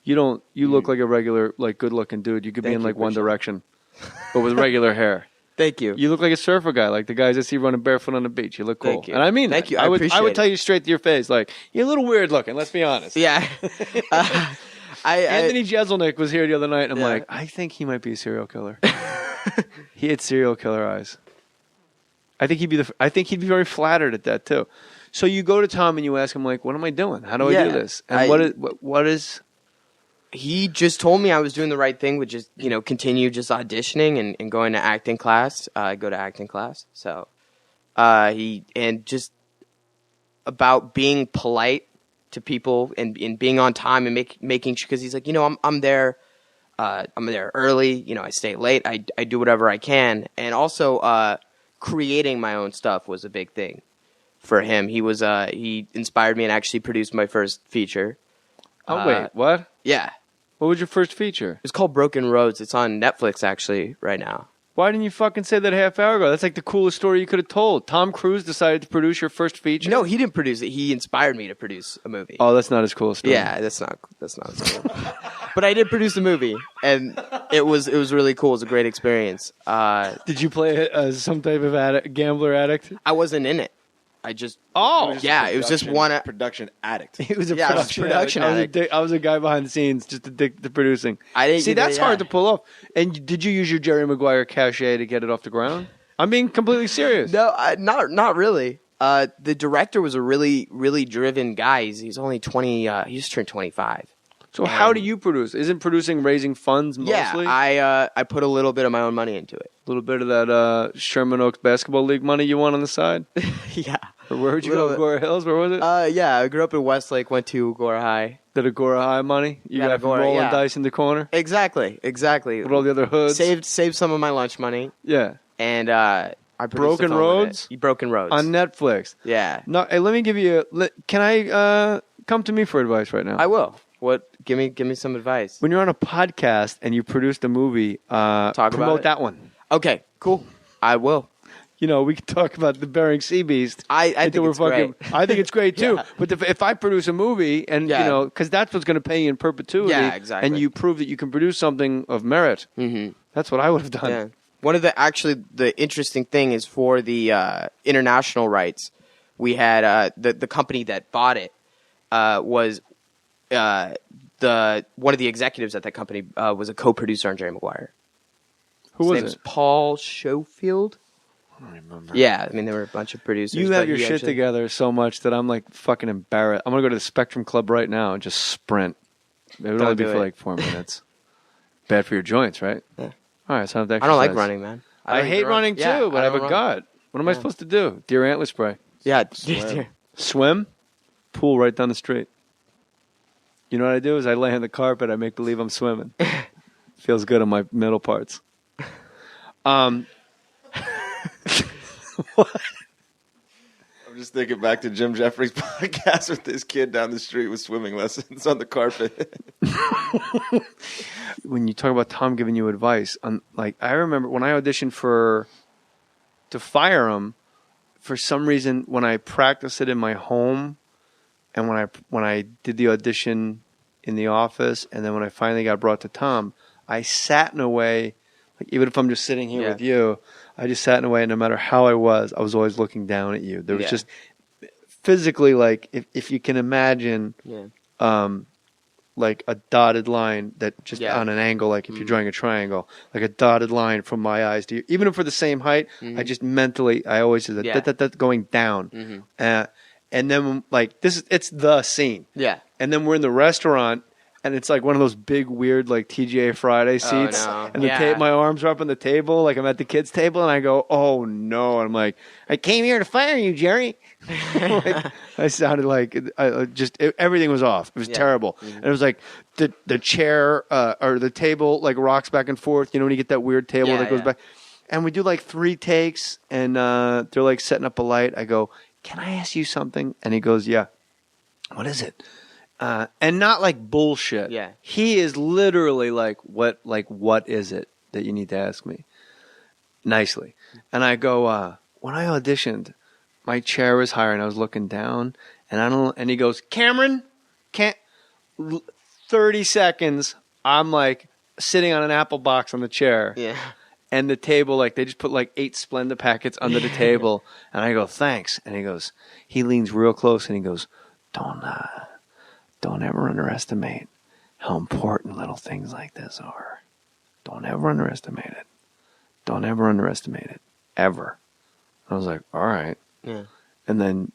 You look like a regular, like, good-looking dude. You could be in, like, One Direction, but with regular hair. Thank you. You look like a surfer guy, like the guys I see running barefoot on the beach. You look cool. Thank you. And I mean Thank you. I would tell you straight to your face, like, you're a little weird looking, let's be honest. Yeah. Anthony Jeselnik was here the other night, and I'm like, I think he might be a serial killer. He had serial killer eyes. I think he'd be very flattered at that, too. So you go to Tom and you ask him, like, what am I doing? How do I do this? And what is... He just told me I was doing the right thing with just, continue just auditioning and going to acting class. I go to acting class. So and just about being polite to people and being on time and making sure, because he's like, I'm there early. I stay late. I do whatever I can. And also creating my own stuff was a big thing for him. He inspired me and actually produced my first feature. Oh, wait, what? Yeah. What was your first feature? It's called Broken Roads. It's on Netflix, actually, right now. Why didn't you fucking say that a half hour ago? That's like the coolest story you could have told. Tom Cruise decided to produce your first feature? No, he didn't produce it. He inspired me to produce a movie. Oh, that's not as cool a story. Yeah, that's not as cool. But I did produce a movie, and it was really cool. It was a great experience. Did you play it as some type of gambler addict? I wasn't in it. I just... Oh! Yeah, it was just one... production addict. He was a production addict. I was a guy behind the scenes just addicted to producing. That's hard to pull off. And did you use your Jerry Maguire cachet to get it off the ground? I'm being completely serious. No, not really. The director was a really, really driven guy. He's only 20... he just turned 25. So how do you produce? Isn't producing raising funds mostly? Yeah, I put a little bit of my own money into it. A little bit of that Sherman Oaks Basketball League money you won on the side? Yeah. Or where would you go? Agora Hills? Where was it? Yeah, I grew up in Westlake, went to Agora High. That Agora High money? You got rolling dice in the corner? Exactly. With all the other hoods? Saved some of my lunch money. Yeah. And I Broken Roads? Broken Roads. On Netflix. Yeah. No, hey, let me give you can I come to me for advice right now? I will. What? Give me some advice. When you're on a podcast and you produced a movie, promote that one. Okay, cool. I will. We can talk about the Bering Sea Beast. I think it's great. I think it's great too. Yeah. But if I produce a movie and because that's what's going to pay you in perpetuity. Yeah, exactly. And you prove that you can produce something of merit. Mm-hmm. That's what I would have done. Yeah. One of the interesting thing is for the international rights, we had the company that bought it was. One of the executives at that company was a co-producer on Jerry Maguire. Who was it? His name's Paul Schofield. I don't remember. Yeah, I mean there were a bunch of producers. You have your shit together so much that I'm like fucking embarrassed. I'm gonna go to the Spectrum Club right now and just sprint. It would only be for like 4 minutes. Bad for your joints, right? Yeah. All right, so I have to exercise. I don't like running, man. I hate running too, but I have a gut. What am I supposed to do? Deer antler spray. Yeah, swim. Pool right down the street. You know what I do is I lay on the carpet. I make believe I'm swimming. Feels good on my middle parts. What? just thinking back to Jim Jeffries' podcast with this kid down the street with swimming lessons on the carpet. When you talk about Tom giving you advice, I remember when I auditioned to fire him, for some reason, when I practiced it in my home, and when I did the audition in the office, and then when I finally got brought to Tom, I sat in a way, like even if I'm just sitting here with you, I just sat in a way, and no matter how I was always looking down at you. There was just physically, like if you can imagine, like a dotted line that just on an angle, like if you're drawing a triangle, like a dotted line from my eyes to you, even if we're the same height, I just mentally, I always say that going down. And then like it's the scene. Yeah. And then we're in the restaurant, and it's like one of those big weird like TGA Friday seats, and my arms are up on the table, like I'm at the kids' table, and I go, oh no, and I'm like, I came here to fire you, Jerry. Like, I sounded like everything was off. It was terrible, and it was like the chair or the table like rocks back and forth. You know when you get that weird table that goes back, and we do like 3 takes, and they're like setting up a light. I go, can I ask you something? And he goes, yeah. What is it? And not like bullshit. Yeah. He is literally like, what is it that you need to ask me? Nicely. And I go, when I auditioned, my chair was higher and I was looking down, and he goes, Cameron, 30 seconds. I'm like sitting on an apple box on the chair. Yeah. And the table, like, they just put like 8 Splenda packets under the table. And I go, thanks. And he leans real close and he goes, don't ever underestimate how important little things like this are. Don't ever underestimate it. Don't ever underestimate it. Ever. I was like, all right. Yeah. And then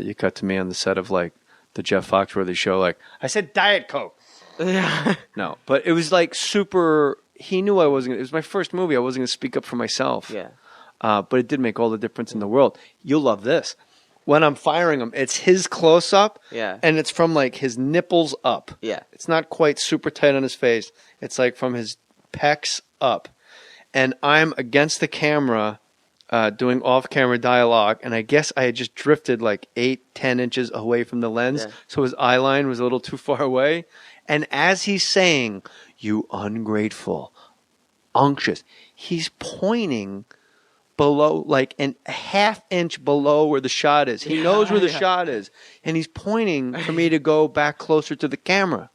you cut to me on the set of like the Jeff Foxworthy show. Like, I said Diet Coke. Yeah. No, but it was like super... He knew I wasn't. It was my first movie. I wasn't going to speak up for myself. Yeah. But it did make all the difference in the world. You'll love this. When I'm firing him, it's his close up. Yeah. And it's from like his nipples up. Yeah. It's not quite super tight on his face. It's like from his pecs up, and I'm against the camera, doing off-camera dialogue. And I guess I had just drifted like 8-10 inches away from the lens, so his eye line was a little too far away. And as he's saying, "You ungrateful, unctuous," he's pointing below, like a half inch below where the shot is. He knows where the shot is, and he's pointing for me to go back closer to the camera.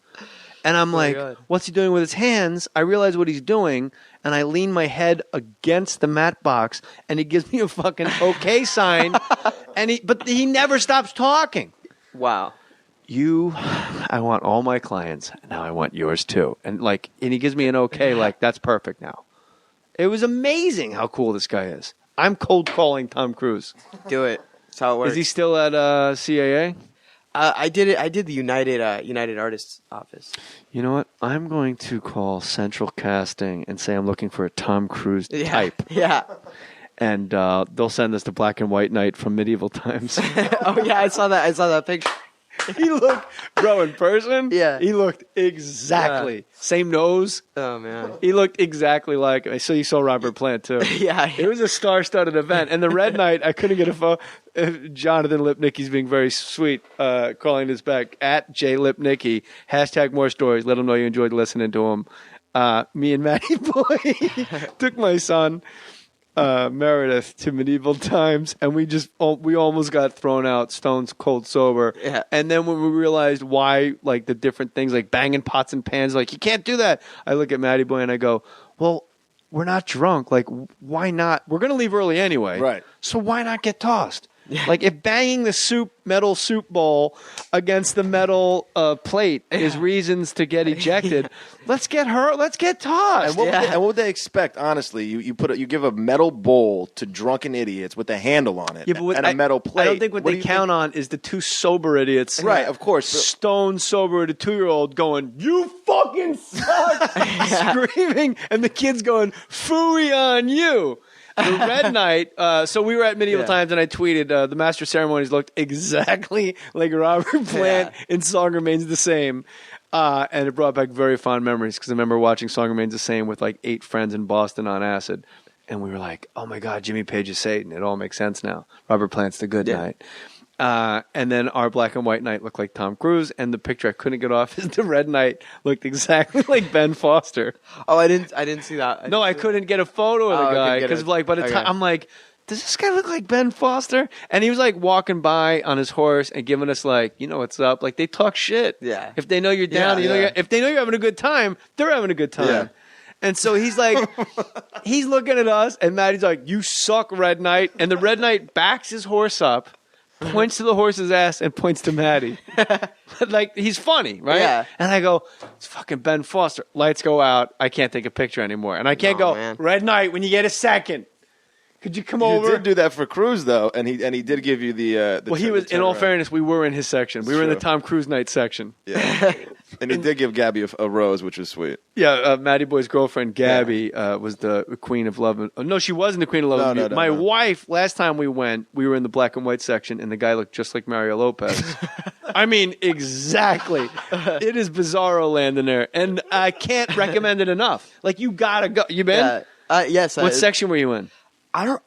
And I'm like, what's he doing with his hands? I realize what he's doing, and I lean my head against the mat box, and he gives me a fucking okay sign, but he never stops talking. Wow. I want all my clients. Now I want yours too. And he gives me an okay, like, that's perfect now. It was amazing how cool this guy is. I'm cold calling Tom Cruise. Do it. That's how it works. Is he still at CAA? I did it. I did the United Artists office. You know what? I'm going to call Central Casting and say I'm looking for a Tom Cruise type. Yeah. And they'll send us the black and white knight from medieval times. Oh yeah, I saw that picture. He looked, bro, in person. Yeah, he looked exactly same nose. Oh man, he looked exactly like. So you saw Robert Plant too. Yeah, it was a star-studded event. And the Red Knight, I couldn't get a phone. Jonathan Lipnicki's being very sweet, calling us back at J Lipnicki. # more stories. Let him know you enjoyed listening to him. Me and Matty Boy took my son Meredith to medieval times, and we almost got thrown out stones cold sober. Yeah. And then when we realized why, like the different things, like banging pots and pans, like you can't do that. I look at Matty Boy and I go, well, we're not drunk. Like, why not? We're going to leave early anyway. Right. So why not get tossed? Yeah. Like if banging the metal soup bowl against the metal plate is reasons to get ejected, let's get tossed. And what would they expect? Honestly, you give a metal bowl to drunken idiots with a handle on it, and a metal plate. I don't think what they count on is the 2 sober idiots, right? Of course, stone sober at a 2-year-old going, "You fucking suck," screaming, and the kids going, "Phooey on you." The Red Knight, so we were at Medieval Times, and I tweeted, the Master of Ceremonies looked exactly like Robert Plant in Song Remains the Same. And it brought back very fond memories, because I remember watching Song Remains the Same with like 8 friends in Boston on acid. and we were like, oh my God, Jimmy Page is Satan. It all makes sense now. Robert Plant's the good night. And then our black and white knight looked like Tom Cruise, and the picture I couldn't get off is the red knight looked exactly like Ben Foster. Oh, I didn't see that. I couldn't get a photo of the guy because by the time I'm like, does this guy look like Ben Foster? And he was like walking by on his horse and giving us like, you know what's up? Like they talk shit. Yeah. If they know you're down, if they know you're having a good time, they're having a good time. Yeah. And so he's like, he's looking at us, and Maddie's like, you suck, Red Knight. And the Red Knight backs his horse up, points to the horse's ass, and points to Maddie. Like, he's funny, right? Yeah. And I go, it's fucking Ben Foster. Lights go out. I can't take a picture anymore. And I can't man. Red Knight, when you get a second, could you come over? You did do that for Cruise, though, and he did give you the well, he was. In all fairness, we were in his section. We were in the Tom Cruise night section. Yeah. And he did give Gabby a rose, which was sweet. Yeah, Matty Boy's girlfriend, Gabby, was the queen of love. No, she wasn't the queen of love. No, My wife, last time we went, we were in the black and white section, and the guy looked just like Mario Lopez. I mean, exactly. It is bizarro land in there, and I can't recommend it enough. Like, you gotta go. You been? Yes. What section were you in?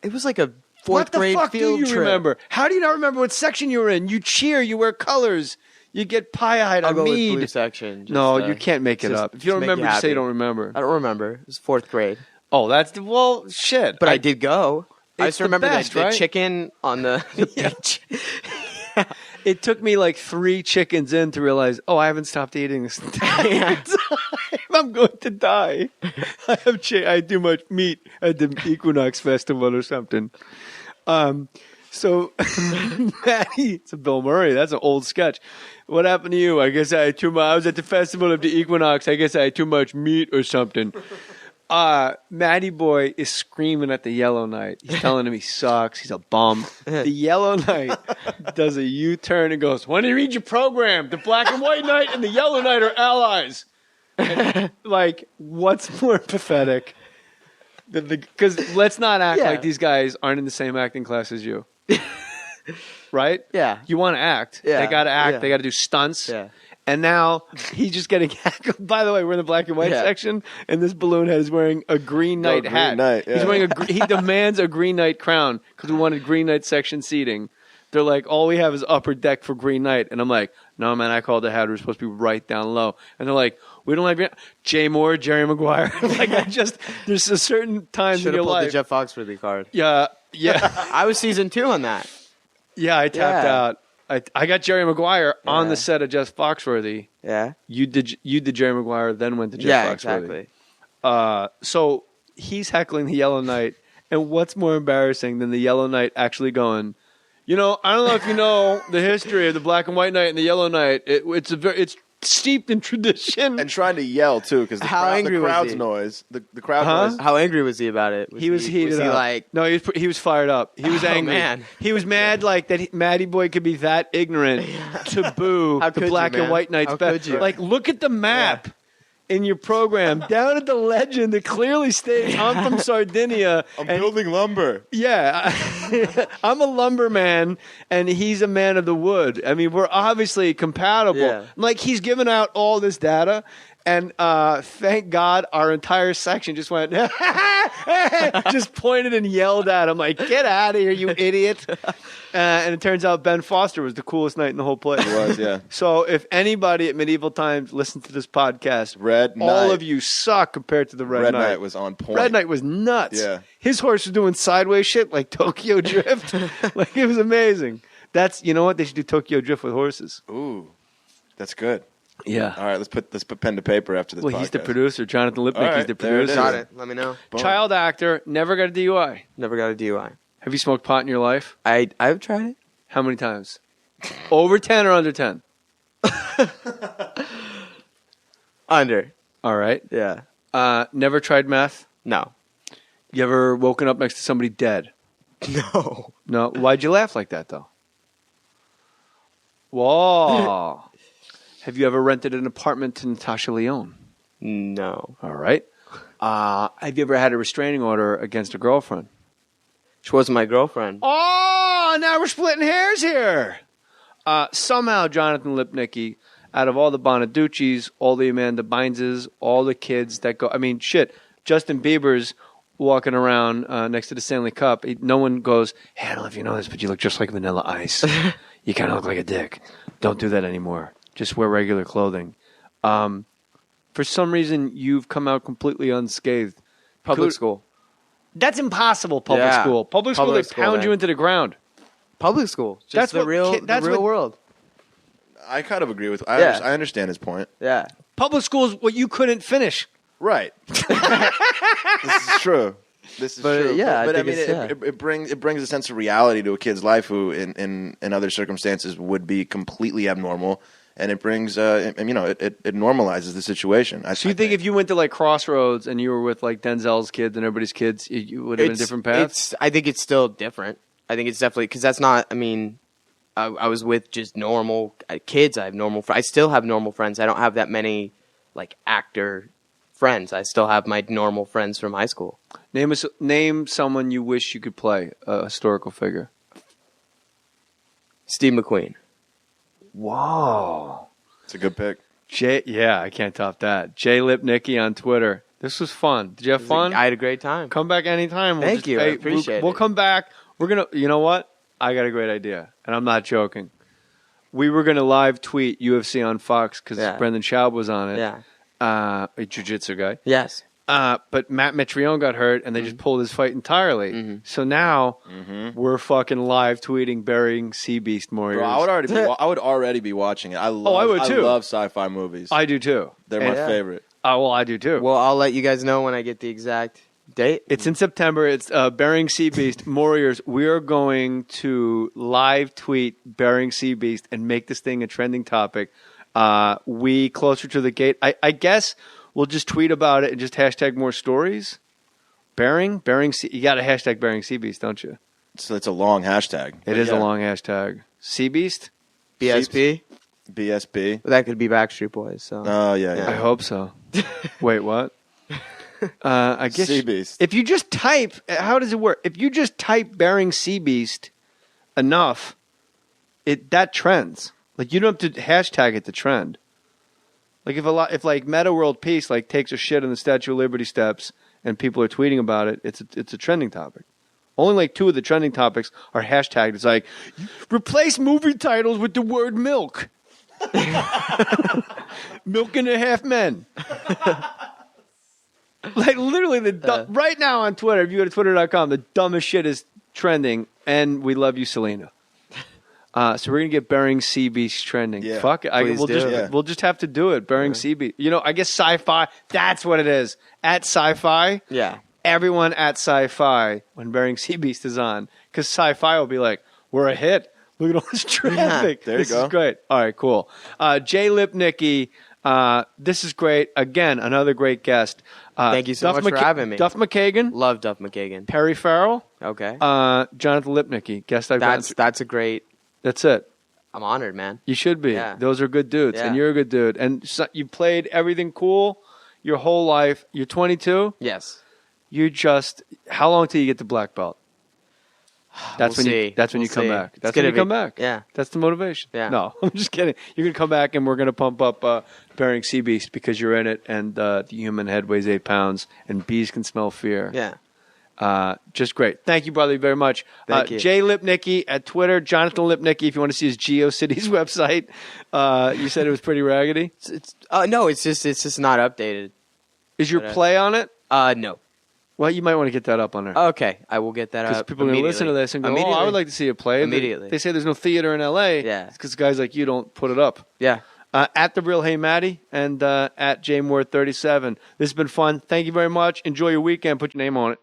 It was like a fourth grade What the fuck field do you trip. remember? How do you not remember what section you were in? You cheer, you wear colors, you get pie-eyed I'll on go with mead. blue section. No, you can't make it up. If you don't remember, just say you don't remember. I don't remember. It was fourth grade. Oh, well, shit. But I did go. I It's just remember the best, the right? chicken on the beach. It took me like 3 chickens in to realize, I haven't stopped eating this entire time. I'm going to die. I had too much meat at the Equinox Festival or something. So, Maddie, it's a Bill Murray. That's an old sketch. What happened to you? I guess I had too much. I was at the Festival of the Equinox. I guess I had too much meat or something. Maddie Boy is screaming at the Yellow Knight. He's telling him he sucks. He's a bum. The Yellow Knight does a U-turn and goes, "Why don't you read your program? The Black and White Knight and the Yellow Knight are allies." And, like, what's more pathetic? Because let's not act like these guys aren't in the same acting class as you. Right? Yeah. You want to act. Yeah. They got to act. Yeah. They got to do stunts. Yeah. And now he's just getting heckled. By the way, we're in the black and white section, and this balloon head is wearing a Green Knight hat. Knight, yeah. He's wearing he demands a Green Knight crown because we wanted Green Knight section seating. They're like, all we have is upper deck for Green Knight. And I'm like, no, man, I called ahead. We're supposed to be right down low. And they're like, we don't like Jay Mohr, Jerry Maguire. Like, there's a certain times in your life. the Jeff Foxworthy card. Yeah. I was season 2 on that. Yeah, I tapped out. I got Jerry Maguire on the set of Jeff Foxworthy. Yeah. You did Jerry Maguire, then went to Jeff Foxworthy. Exactly. So he's heckling the Yellow Knight, and what's more embarrassing than the Yellow Knight actually going, I don't know if you know the history of the Black and White Knight and the Yellow Knight. It's steeped in tradition. And trying to yell, too, because the crowd's noise. The crowd noise. How angry was he about it? He was heated up. No, he was fired up. He was angry. Man. He was mad that Matty Boy could be that ignorant to boo the Black and White Knight's best. Like, look at the map in your program. Down at the legend, it clearly states, I'm from Sardinia. I'm building lumber. Yeah. I'm a lumberman, and he's a man of the wood. I mean, we're obviously compatible. Yeah. Like, he's given out all this data, and thank God our entire section just went, just pointed and yelled at him, like, get out of here, you idiot. And it turns out Ben Foster was the coolest knight in the whole place. He was, yeah. So if anybody at Medieval Times listened to this podcast, Red Knight. all of you suck compared to the Red Knight. Red Knight was on point. Red Knight was nuts. Yeah. His horse was doing sideways shit like Tokyo Drift. Like, it was amazing. You know what? They should do Tokyo Drift with horses. Ooh, that's good. Yeah. All right, let's put pen to paper after this podcast. He's the producer. Jonathan Lipnicki's the producer. Got it. Let me know. Boom. Child actor, never got a DUI. Never got a DUI. Have you smoked pot in your life? I've tried it. How many times? Over 10 or under 10? Under. All right. Yeah. Never tried meth? No. You ever woken up next to somebody dead? No. No. Why'd you laugh like that, though? Whoa. Have you ever rented an apartment to Natasha Lyonne? No. All right. Have you ever had a restraining order against a girlfriend? She wasn't my girlfriend. Oh, now we're splitting hairs here. Somehow Jonathan Lipnicki, out of all the Bonaducci's, all the Amanda Byneses, all the kids that go, I mean, shit, Justin Bieber's walking around next to the Stanley Cup, no one goes, hey, I don't know if you know this, but you look just like Vanilla Ice. You kind of look like a dick. Don't do that anymore. Just wear regular clothing. For some reason, you've come out completely unscathed. Public school. That's impossible, public school. Public school, they pound you into the ground. Public school. Just the real world. I kind of agree with. I understand his point. Yeah. Public school is what you couldn't finish. Right. This is true. This is true. Yeah, but I mean, it brings a sense of reality to a kid's life who, in other circumstances, would be completely abnormal, and it brings, it normalizes the situation. So you think if you went to like Crossroads and you were with like Denzel's kids and everybody's kids, you would have been a different path? I think it's still different. I think it's definitely because that's not. I mean, I was with just normal kids. I have normal. I still have normal friends. I don't have that many like actor friends. I still have my normal friends from high school. Name someone you wish you could play, a historical figure. Steve McQueen. Whoa. It's a good pick. I can't top that. Jay Lipnicki on Twitter. This was fun. Did you have fun? I had a great time. Come back anytime. Thank you. I appreciate it. We'll come back. We're going to, you know what? I got a great idea, and I'm not joking. We were going to live tweet UFC on Fox because Brendan Schaub was on it. Yeah. A jiu-jitsu guy. Yes. But Matt Mitrione got hurt, and they just pulled his fight entirely. Mm-hmm. So now we're fucking live tweeting burying Sea Beast Warriors. Bro, I would already be watching it. I would too. I love sci-fi movies. I do too. They're my favorite. Well, I do too. Well, I'll let you guys know when I get the exact date. It's in September. It's Burying Sea Beast Warriors. We are going to live tweet Burying Sea Beast and make this thing a trending topic. We closer to the gate. I guess we'll just tweet about it and just hashtag more stories. Burying Sea. You got to hashtag Burying Sea Beast, don't you? So it's a long hashtag. It is a long hashtag. Sea Beast? BSB? BSB. That could be Backstreet Boys. So. Oh, yeah. I hope so. Wait, what? I guess Sea Beast. If you just type, how does it work? If you just type Burying Sea Beast enough, that trends. Like, you don't have to hashtag it to trend. Like, if like Meta World Peace like takes a shit on the Statue of Liberty steps and people are tweeting about it, it's a trending topic. Only like 2 of the trending topics are hashtagged. It's like, replace movie titles with the word milk. Milk and a Half Men. Like, literally, right now on Twitter, if you go to twitter.com, the dumbest shit is trending, and we love you, Selena. So we're going to get Burying Sea Beast trending. Yeah. Fuck it. We'll just have to do it. Burying Sea Beast. You know, I guess sci-fi, that's what it is. At sci-fi, everyone at sci-fi when Burying Sea Beast is on. Because sci-fi will be like, we're a hit. Look at all this traffic. There you go. This is great. All right, cool. Jay Lipnicki, this is great. Again, another great guest. Thank you so much for having me. Duff McKagan. Love Duff McKagan. Perry Farrell. Okay. Jonathan Lipnicki. Guest I've That's a great... That's it. I'm honored, man. You should be. Yeah. Those are good dudes, and you're a good dude. And so you played everything cool your whole life. You're 22? Yes. You just... How long till you get the black belt? That's when you come back. That's when you come back. Yeah. That's the motivation. Yeah. No, I'm just kidding. You're going to come back, and we're going to pump up Burying Sea Beast because you're in it, and the human head weighs 8 pounds, and bees can smell fear. Yeah. Just great. Thank you, brother, very much. Thank you. Jay Lipnicki at Twitter. Jonathan Lipnicki, if you want to see his GeoCities website. You said it was pretty raggedy? No, it's just not updated. Is your play on it? No. Well, you might want to get that up on there. Okay, I will get that up. Because people are going to listen to this and go, I would like to see a play. Immediately. They say there's no theater in L.A. Yeah. It's because guys like you don't put it up. Yeah. At The Real Hey Matty and at JMoore37. This has been fun. Thank you very much. Enjoy your weekend. Put your name on it.